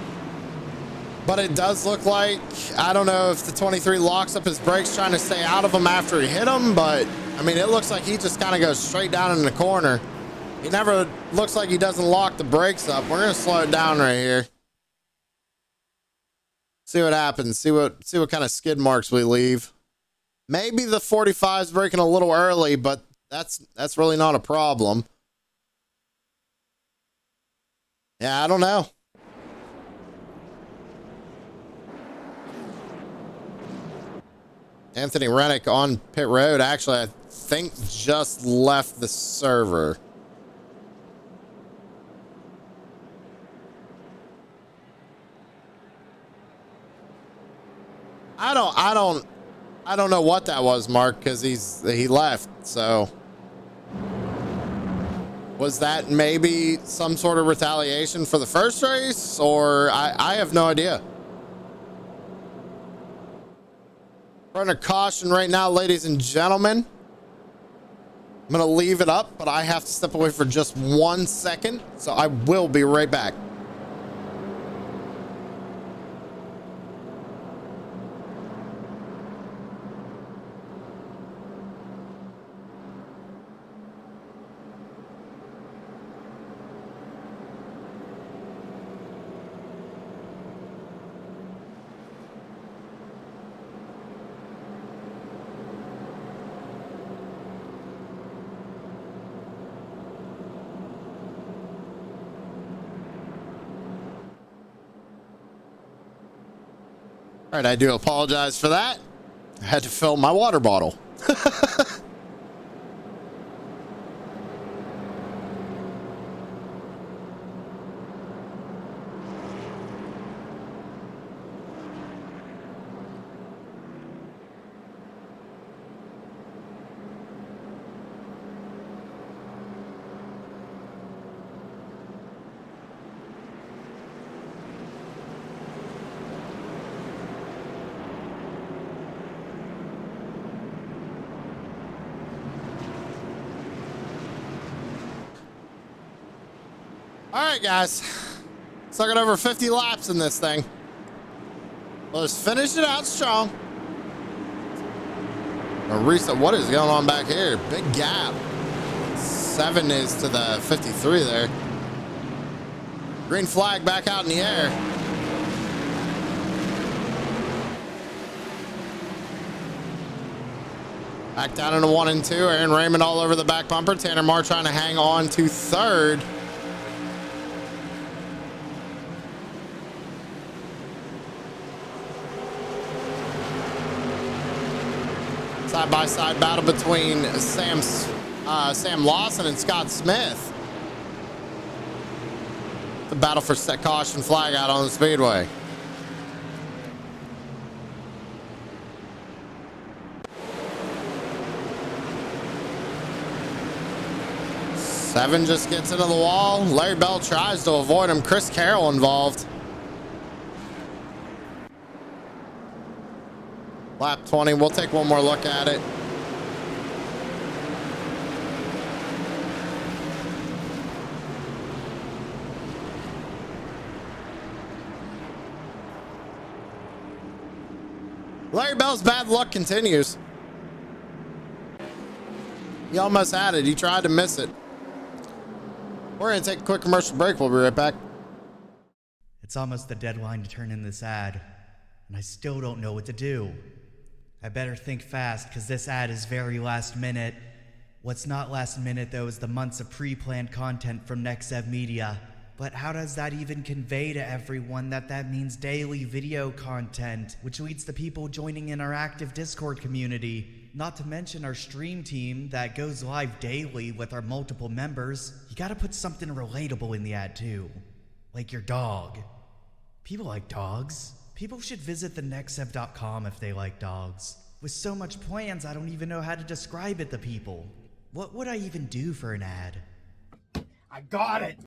but it does look like, I don't know if the 23 locks up his brakes trying to stay out of him after he hit him, but I mean, it looks like he just kind of goes straight down in the corner. He never looks like he doesn't lock the brakes up. We're going to slow it down right here. See what happens. See what kind of skid marks we leave. Maybe the 45's braking a little early, but that's really not a problem. Yeah, I don't know. Anthony Rennick on pit road. Actually, I think just left the server. I don't know what that was, Mark, because he left. So was that maybe some sort of retaliation for the first race, or I have no idea. We're under caution right now, ladies and gentlemen. I'm gonna leave it up, but I have to step away for just 1 second, so I will be right back. All right, I do apologize for that. I had to fill my water bottle. All right, guys. So I got over 50 laps in this thing. Let's finish it out strong. A reset. What is going on back here? Big gap. 7 is to the 53 there. Green flag back out in the air. Back down into 1 and 2. Aaron Raymond all over the back bumper. Tanner Marr trying to hang on to 3rd. Side-by-side battle between Sam Lawson and Scott Smith. The battle for set caution flag out on the speedway. Seven just gets into the wall. Larry Bell tries to avoid him. Chris Carroll involved. Lap 20, we'll take one more look at it. Larry Bell's bad luck continues. He almost had it. He tried to miss it. We're going to take a quick commercial break. We'll be right back. It's almost the deadline to turn in this ad, and I still don't know what to do. I better think fast, because this ad is very last minute. What's not last minute, though, is the months of pre-planned content from Nexev Media. But how does that even convey to everyone that means daily video content, which leads to people joining in our active Discord community? Not to mention our stream team that goes live daily with our multiple members. You gotta put something relatable in the ad, too. Like your dog. People like dogs. People should visit the nexev.com if they like dogs. With so much plans, I don't even know how to describe it to people. What would I even do for an ad? I got it!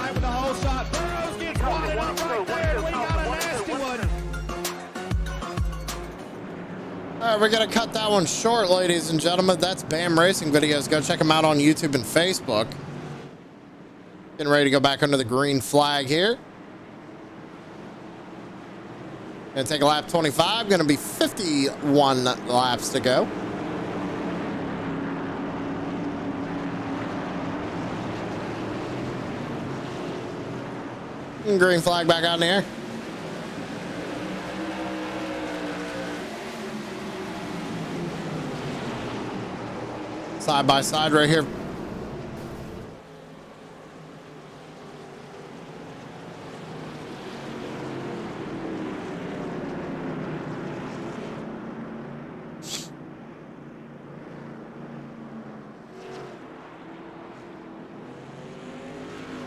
right with the whole shot. Burrows gets wadded up right there. We got a nasty one. All right, we're going to cut that one short, ladies and gentlemen. That's BAM Racing videos. Go check them out on YouTube and Facebook. Getting ready to go back under the green flag here. Gonna take a lap 25. Gonna be 51 laps to go. Green flag back out in the air. Side by side right here.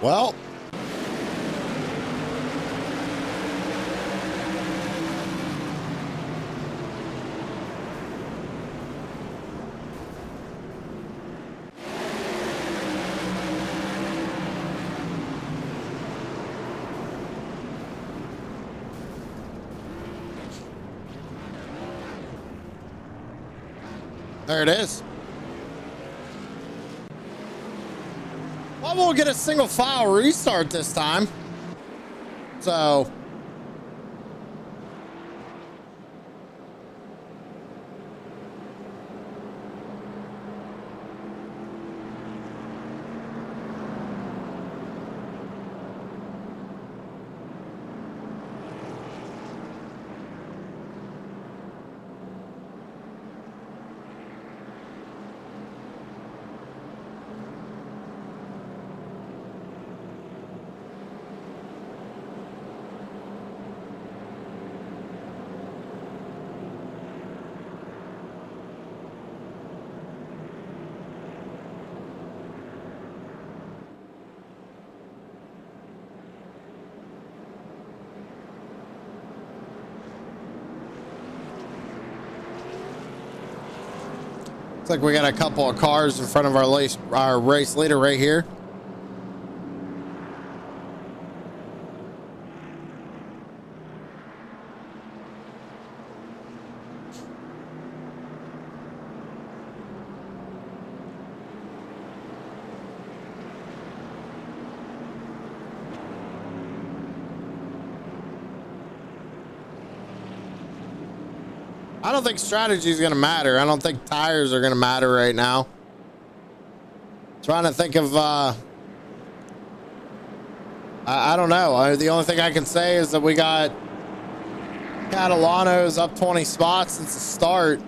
Well, there it is. Well, we'll get a single file restart this time. So looks like we got a couple of cars in front of our race leader right here. I don't think strategy is going to matter. I don't think tires are going to matter right now. Trying to think of, I don't know. The only thing I can say is that we got Catalano's up 20 spots since the start.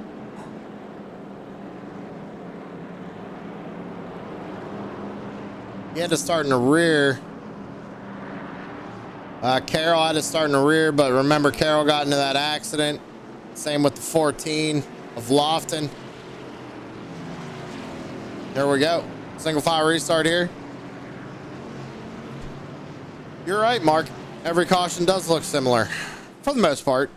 He had to start in the rear. Carroll had to start in the rear, but remember Carroll got into that accident. Same with the 14 of Lofton. There we go. Single file restart here. You're right, Mark. Every caution does look similar for the most part.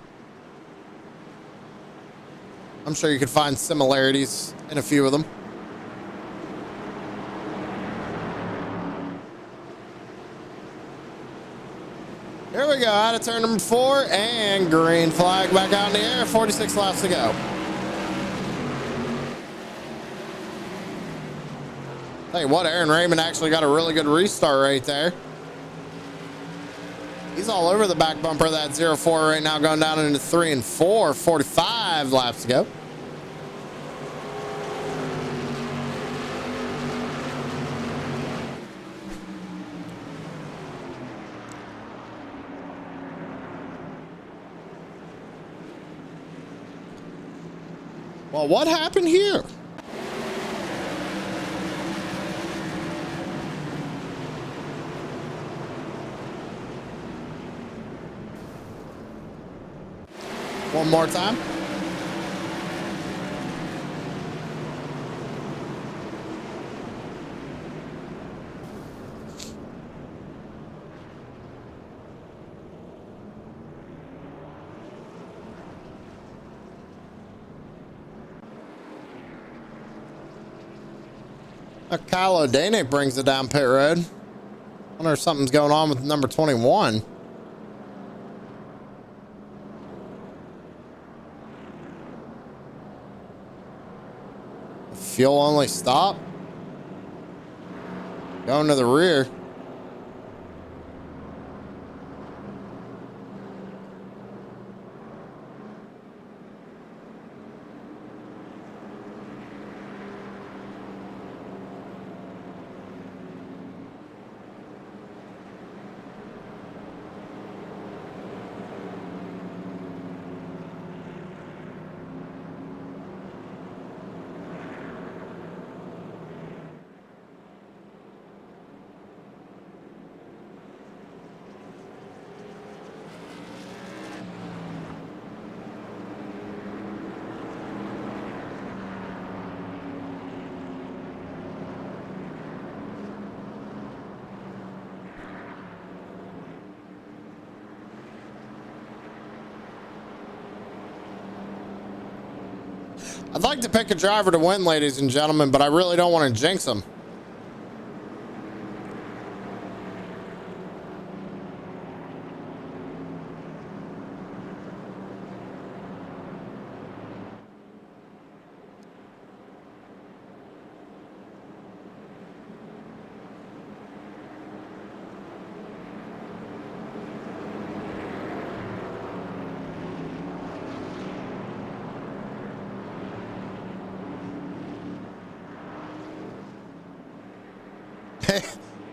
I'm sure you could find similarities in a few of them. Here we go, out of turn number 4, and green flag back out in the air. 46 laps to go. Tell you what, Aaron Raymond actually got a really good restart right there. He's all over the back bumper of that 0-4 right now, going down into 3 and 4. 45 laps to go. Well, what happened here? One more time. Kyle O'Dane brings it down pit road. Wonder if something's going on with number 21. Fuel only stop. Going to the rear. I'd like to pick a driver to win, ladies and gentlemen, but I really don't want to jinx them.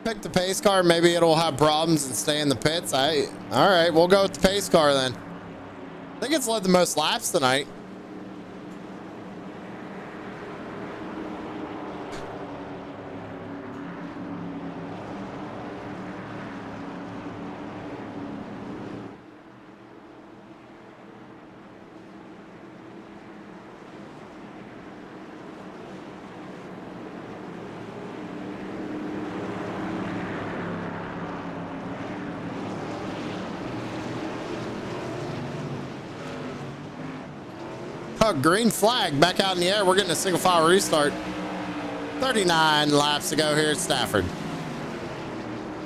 Pick the pace car. Maybe it'll have problems and stay in the pits. All right, we'll go with the pace car then. I think it's led the most laps tonight. Oh, green flag back out in the air. We're getting a single file restart. 39 laps to go here at Stafford.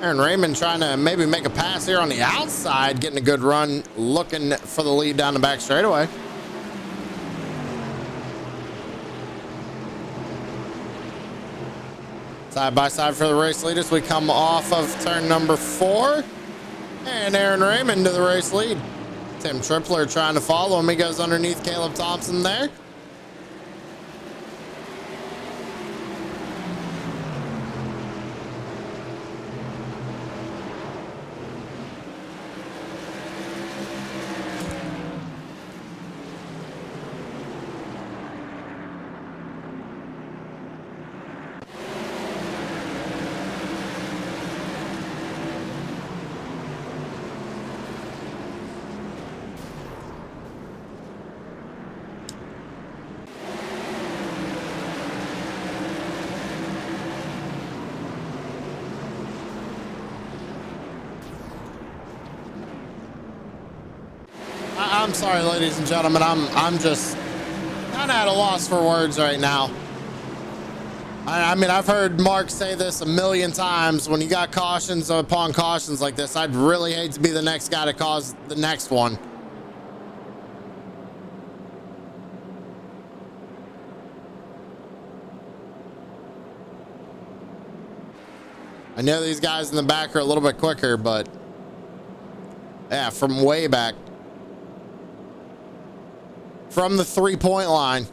Aaron Raymond trying to maybe make a pass here on the outside, getting a good run, looking for the lead down the back straightaway. Side by side for the race leaders. We come off of turn number 4, and Aaron Raymond to the race lead. Tim Tripler trying to follow him. He goes underneath Caleb Thompson there. I'm sorry, ladies and gentlemen. I'm just kind of at a loss for words right now. I mean, I've heard Mark say this a million times. When you got cautions upon cautions like this, I'd really hate to be the next guy to cause the next one. I know these guys in the back are a little bit quicker, but yeah, from way back. From the 3-point line.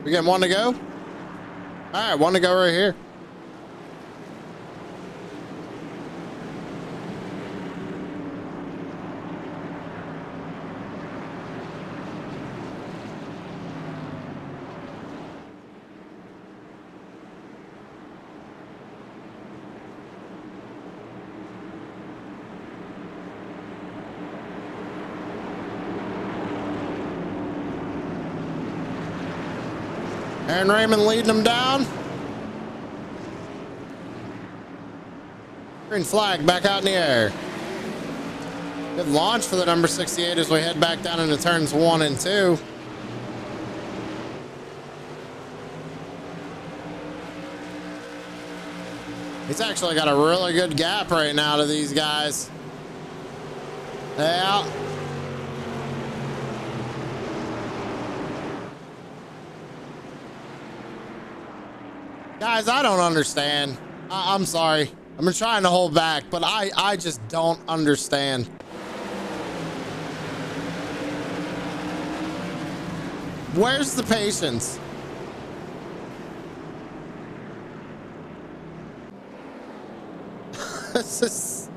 We getting one to go? All right, one to go right here. Aaron Raymond leading them down. Green flag back out in the air. Good launch for the number 68 as we head back down into turns 1 and 2. He's actually got a really good gap right now to these guys. Yeah. Guys, I don't understand. I'm sorry. I've been trying to hold back, but I just don't understand. Where's the patience? This is...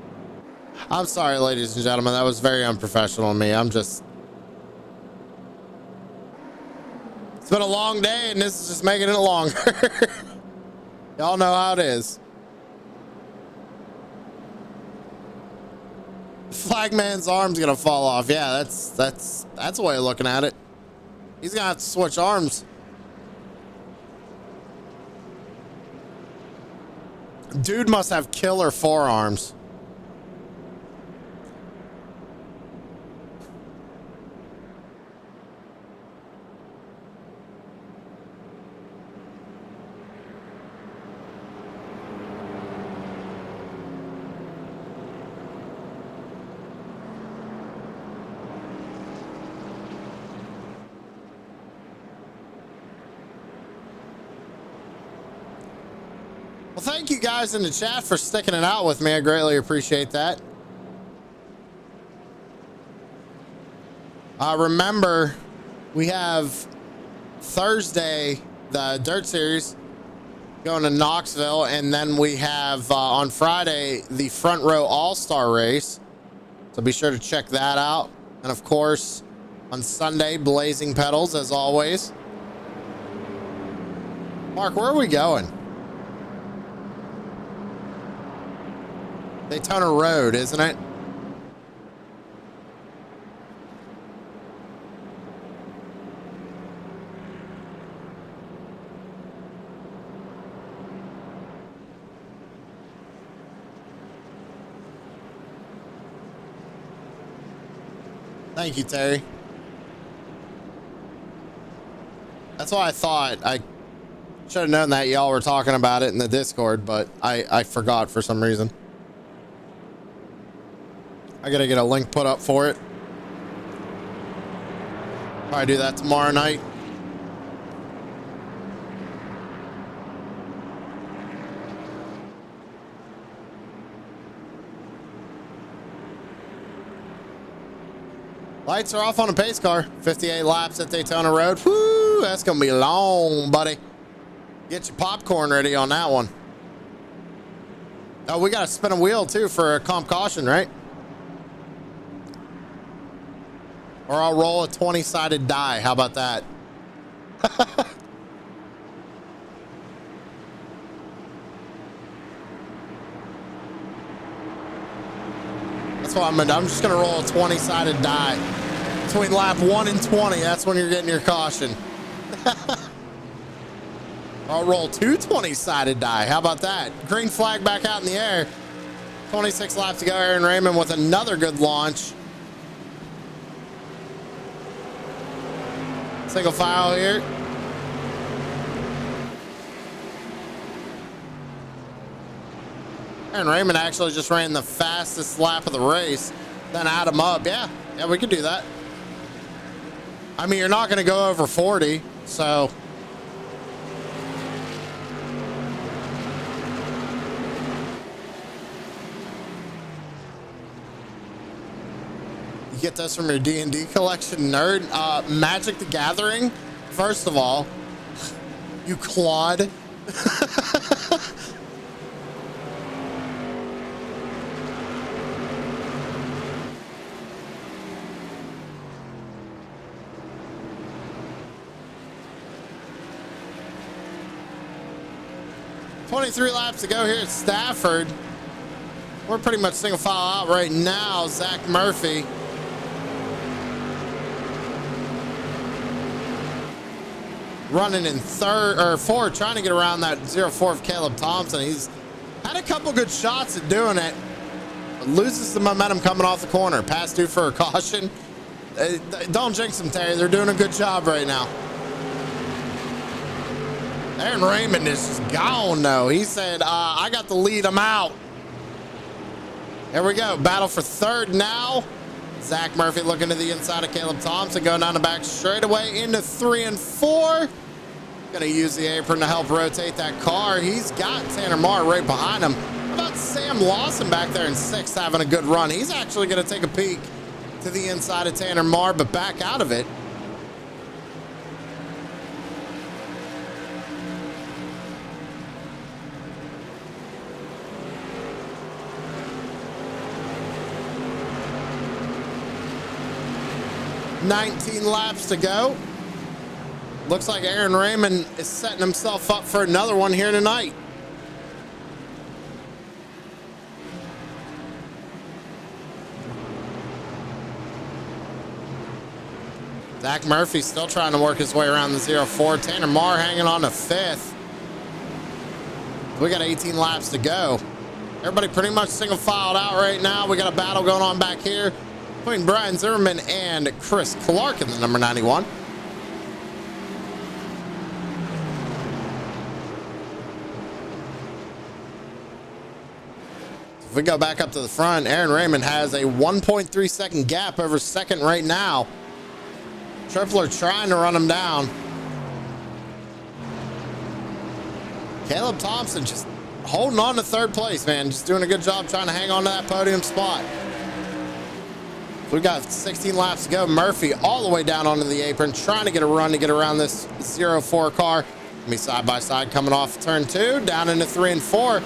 I'm sorry, ladies and gentlemen. That was very unprofessional of me. It's been a long day, and this is just making it longer. Y'all know how it is. Flagman's arm's gonna fall off. Yeah, that's a way of looking at it. He's gonna have to switch arms. Dude must have killer forearms. Well, thank you guys in the chat for sticking it out with me. I greatly appreciate that. Remember, we have Thursday, the Dirt Series, going to Knoxville, and then we have on Friday the Front Row All-Star Race. So be sure to check that out. And of course, on Sunday, Blazing Pedals, as always. Mark, where are we going? Daytona Road, isn't it? Thank you, Terry. That's why I thought. I should have known that y'all were talking about it in the Discord, but I forgot for some reason. I gotta get a link put up for it. Probably do that tomorrow night. Lights are off on a pace car. 58 laps at Daytona Road. Woo, that's gonna be long, buddy. Get your popcorn ready on that one. Oh, we gotta spin a wheel too for a comp caution, right? Or I'll roll a 20-sided die. How about that? That's what I'm just gonna roll a 20-sided die. Between lap 1 and 20, that's when you're getting your caution. I'll roll two 20-sided die. How about that? Green flag back out in the air. 26 laps to go. Aaron Raymond with another good launch. Single file here. Aaron Raymond actually just ran the fastest lap of the race. Then add him up. Yeah, we could do that. I mean, you're not going to go over 40, so. You get this from your D&D collection, nerd. Magic the Gathering, first of all, You clod. $23 laps to go here at Stafford. We're pretty much single file out right now. Zach Murphy. Running in third or fourth, trying to get around that 04 of Caleb Thompson. He's had a couple good shots at doing it. Loses the momentum coming off the corner. Pass due for a caution. Don't jinx them, Terry. They're doing a good job right now. Aaron Raymond is just gone, though. He said, I got the lead. I'm out. There we go. Battle for third now. Zach Murphy looking to the inside of Caleb Thompson. Going down the back straightaway into 3 and 4. Going to use the apron to help rotate that car. He's got Tanner Marr right behind him. How about Sam Lawson back there in 6th having a good run? He's actually going to take a peek to the inside of Tanner Marr, but back out of it. $19 laps to go. Looks like Aaron Raymond is setting himself up for another one here tonight. Zach Murphy still trying to work his way around the 04. Tanner Marr hanging on to 5th. We got 18 laps to go. Everybody pretty much single filed out right now. We got a battle going on back here between Brian Zimmerman and Chris Clark in the number 91. If we go back up to the front, Aaron Raymond has a 1.3 second gap over second right now. Tripler trying to run him down. Caleb Thompson just holding on to third place, man. Just doing a good job trying to hang on to that podium spot. We've got 16 laps to go. Murphy all the way down onto the apron, trying to get a run to get around this 04 car. Me side by side coming off turn 2, down into 3 and 4.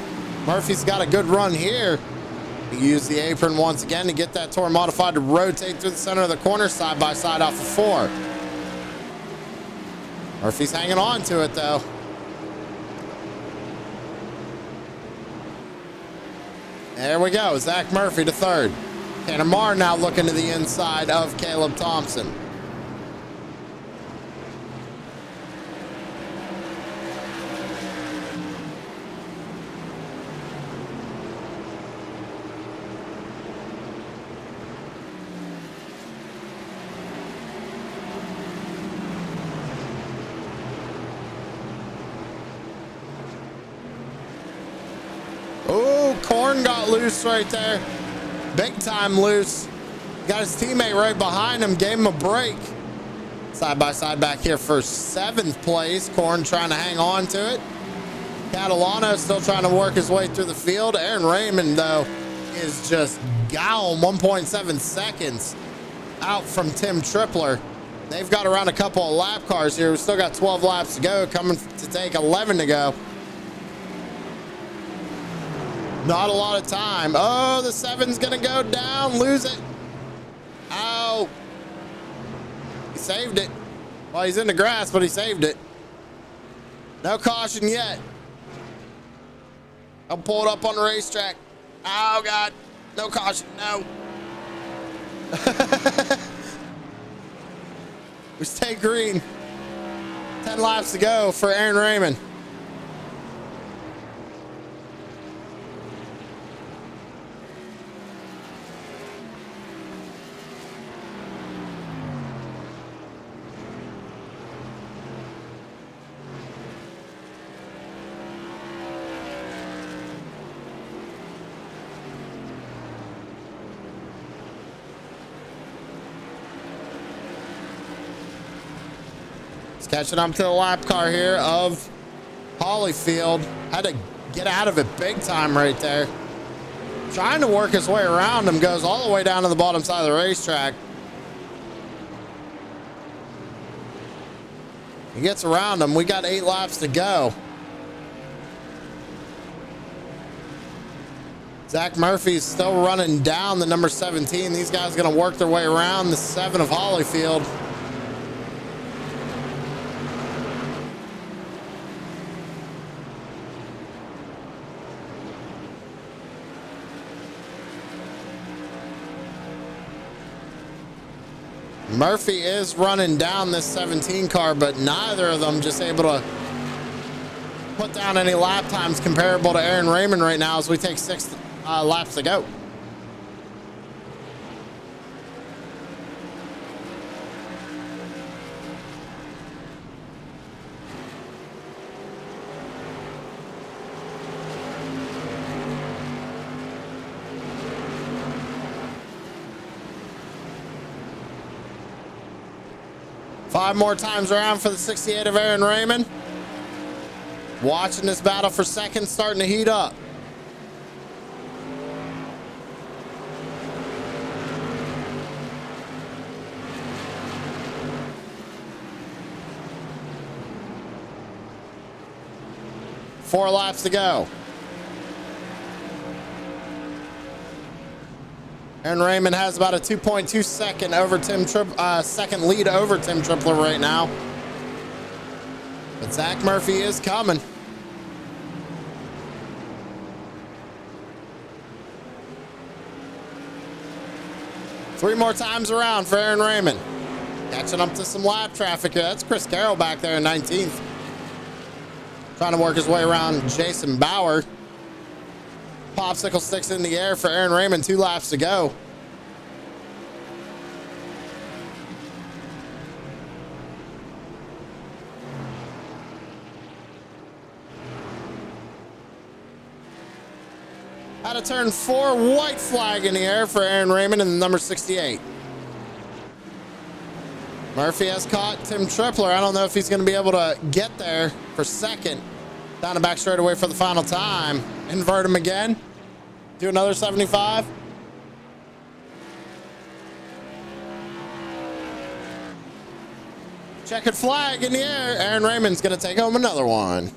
Murphy's got a good run here. He used the apron once again to get that Tour Modified to rotate through the center of the corner, side by side off of 4. Murphy's hanging on to it, though. There we go. Zach Murphy to third. Tanner Marr now looking to the inside of Caleb Thompson. Oh, Corn got loose right there. Big time loose. Got his teammate right behind him, gave him a break. Side by side back here for 7th place. Corn trying to hang on to it. Catalano still trying to work his way through the field. Aaron Raymond, though, is just gone. 1.7 seconds out from Tim Tripler. They've got around a couple of lap cars here. We've still got 12 laps to go, coming to take 11 to go. Not a lot of time. Oh, the 7's gonna go down, lose it. Ow. He saved it. Well, he's in the grass, but he saved it. No caution yet. I'll pull it up on the racetrack. Oh, God. No caution, no. We stay green. 10 laps to go for Aaron Raymond. Catching up to the lap car here of Holyfield. Had to get out of it big time right there. Trying to work his way around him. Goes all the way down to the bottom side of the racetrack. He gets around him. We got 8 laps to go. Zach Murphy's still running down the number 17. These guys are going to work their way around the 7 of Holyfield. Murphy is running down this 17 car, but neither of them just able to put down any lap times comparable to Aaron Raymond right now as we take 6 laps to go. Five more times around for the 68 of Aaron Raymond. Watching this battle for second starting to heat up. Four laps to go. Aaron Raymond has about a 2.2 second over second lead over Tim Tripler right now. But Zach Murphy is coming. Three more times around for Aaron Raymond. Catching up to some lap traffic here. That's Chris Carroll back there in 19th. Trying to work his way around Jason Bauer. Popsicle sticks in the air for Aaron Raymond. 2 laps to go. Out of turn 4, white flag in the air for Aaron Raymond and the number 68. Murphy has caught Tim Tripler. I don't know if he's going to be able to get there for second. Down the back straightaway for the final time. Invert him again. Do another 75. Checkered flag in the air. Aaron Raymond's going to take home another one.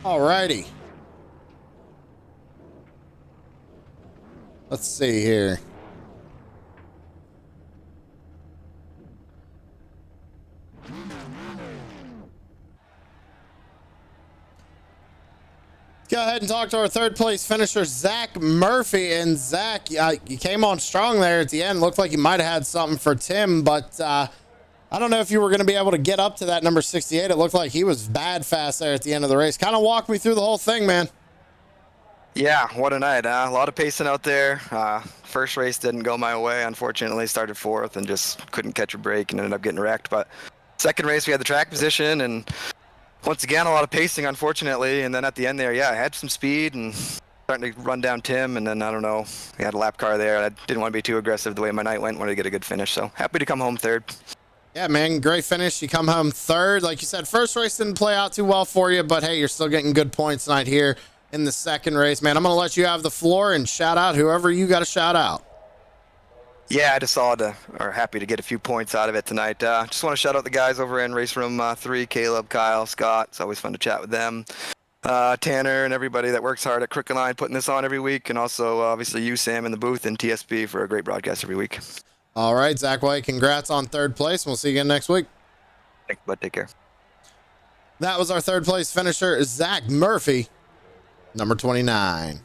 Alrighty. Let's see here. Go ahead and talk to our third place finisher, Zach Murphy. And Zach, you came on strong there at the end. Looked like you might have had something for Tim, but I don't know if you were going to be able to get up to that number 68. It looked like he was bad fast there at the end of the race. Kind of walk me through the whole thing, man. Yeah, what a night. A lot of pacing out there. First race didn't go my way, unfortunately. Started 4th and just couldn't catch a break and ended up getting wrecked. But second race, we had the track position and once again, a lot of pacing, unfortunately. And then at the end there, yeah, I had some speed and starting to run down Tim. And then, I don't know, we had a lap car there. I didn't want to be too aggressive the way my night went. Wanted to get a good finish. So happy to come home third. Yeah, man, great finish. You come home third. Like you said, first race didn't play out too well for you, but hey, you're still getting good points tonight here in the second race, man. I'm going to let you have the floor and shout out whoever you got to shout out. Yeah, I just happy to get a few points out of it tonight. Just want to shout out the guys over in Race Room 3, Caleb, Kyle, Scott. It's always fun to chat with them. Tanner and everybody that works hard at Crooked Line putting this on every week, and also obviously you, Sam, in the booth and TSP for a great broadcast every week. All right, Zach White, congrats on third place. We'll see you again next week. Thanks, bud. Take care. That was our third place finisher, Zach Murphy, number 29.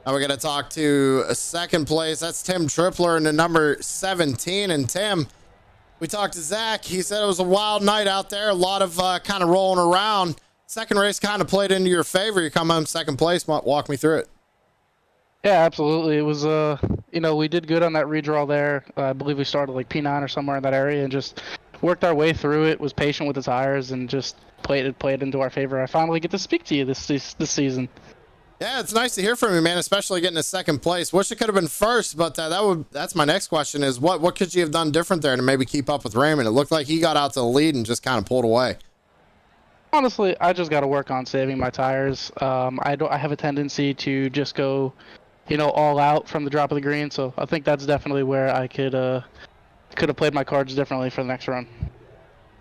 Now we're going to talk to a second place. That's Tim Tripler in the number 17. And Tim, we talked to Zach. He said it was a wild night out there. A lot of kind of rolling around. Second race kind of played into your favor. You come home second place. Walk me through it. Yeah, absolutely. It was, we did good on that redraw there. I believe we started like P9 or somewhere in that area and just worked our way through it, was patient with the tires, and just played it into our favor. I finally get to speak to you this season. Yeah, it's nice to hear from you, man, especially getting to second place. Wish it could have been first, but that's my next question is what could you have done different there to maybe keep up with Raymond? It looked like he got out to the lead and just kind of pulled away. Honestly, I just got to work on saving my tires. I have a tendency to just go, all out from the drop of the green. So I think that's definitely where I could have played my cards differently for the next run.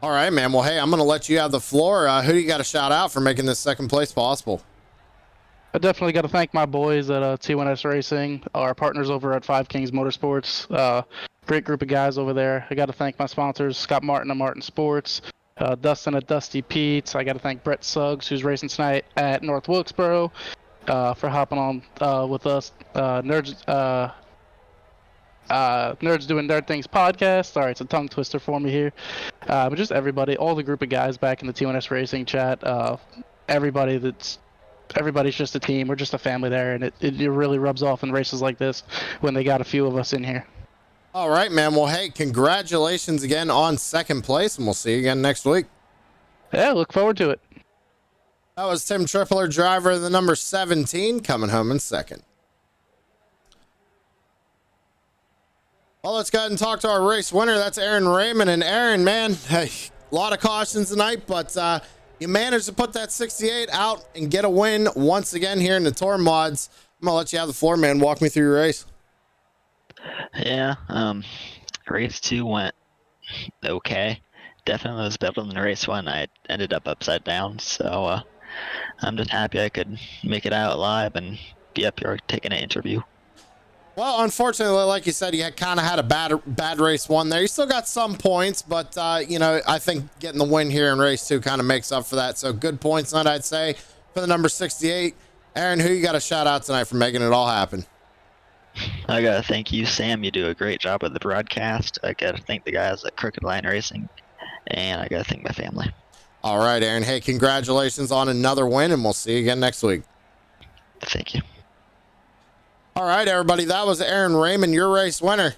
All right, man. Well, hey, I'm going to let you have the floor. Who do you got to shout out for making this second place possible? I definitely got to thank my boys at T1S Racing, our partners over at Five Kings Motorsports. Great group of guys over there. I got to thank my sponsors, Scott Martin of Martin Sports, Dustin at Dusty Pete's. I got to thank Brett Suggs, who's racing tonight at North Wilkesboro, for hopping on with us. Nerds Doing Nerd Things podcast. Sorry, it's a tongue twister for me here. But just everybody, all the group of guys back in the T1S Racing chat, everybody's just a team. We're just a family there, and it really rubs off in races like this when they got a few of us in here. All right, man. Well, hey, congratulations again on second place, and we'll see you again next week. Yeah, look forward to it. That was Tim Tripler, driver of the number 17, coming home in second. Well, let's go ahead and talk to our race winner. That's Aaron Raymond. And Aaron, man, hey, a lot of cautions tonight, but you managed to put that 68 out and get a win once again here in the Tour Mods. I'm going to let you have the floor, man. Walk me through your race. Yeah, race 2 went okay. Definitely was better than race 1. I ended up upside down, so I'm just happy I could make it out alive and be up here taking an interview. Well, unfortunately, like you said, you kind of had a bad race 1 there. You still got some points, but, I think getting the win here in race 2 kind of makes up for that. So good points tonight, I'd say, for the number 68. Aaron, who you got to shout out tonight for making it all happen? I got to thank you, Sam. You do a great job with the broadcast. I got to thank the guys at Crooked Line Racing, and I got to thank my family. All right, Aaron. Hey, congratulations on another win, and we'll see you again next week. Thank you. All right, everybody. That was Aaron Raymond, your race winner.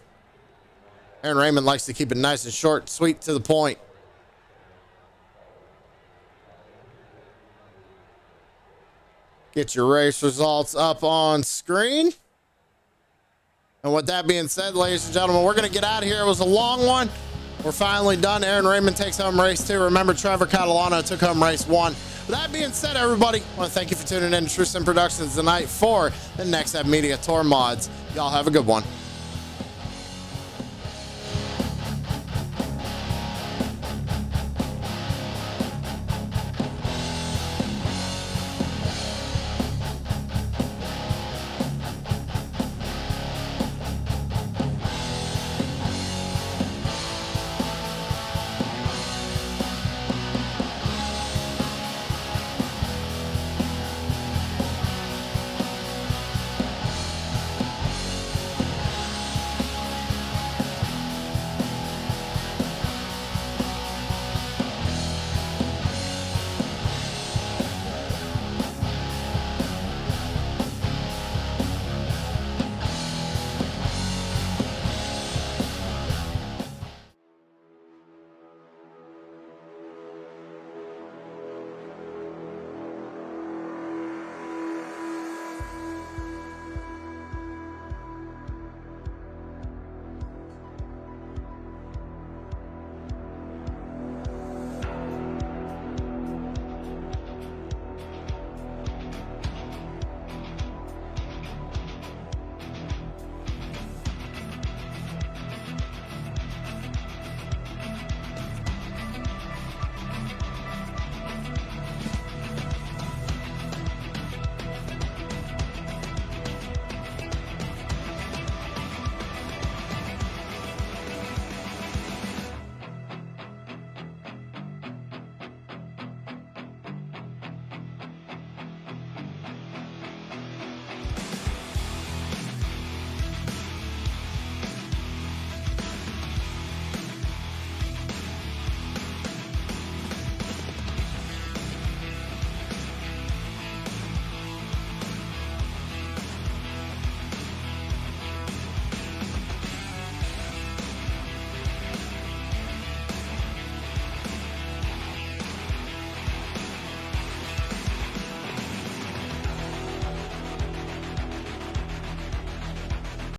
Aaron Raymond likes to keep it nice and short, sweet, to the point. Get your race results up on screen. And with that being said, ladies and gentlemen, we're going to get out of here. It was a long one. We're finally done. Aaron Raymond takes home race 2. Remember, Trevor Catalano took home race 1. With that being said, everybody, I want to thank you for tuning in to True Sim Productions tonight for the Nexev Media Tour Mods. Y'all have a good one.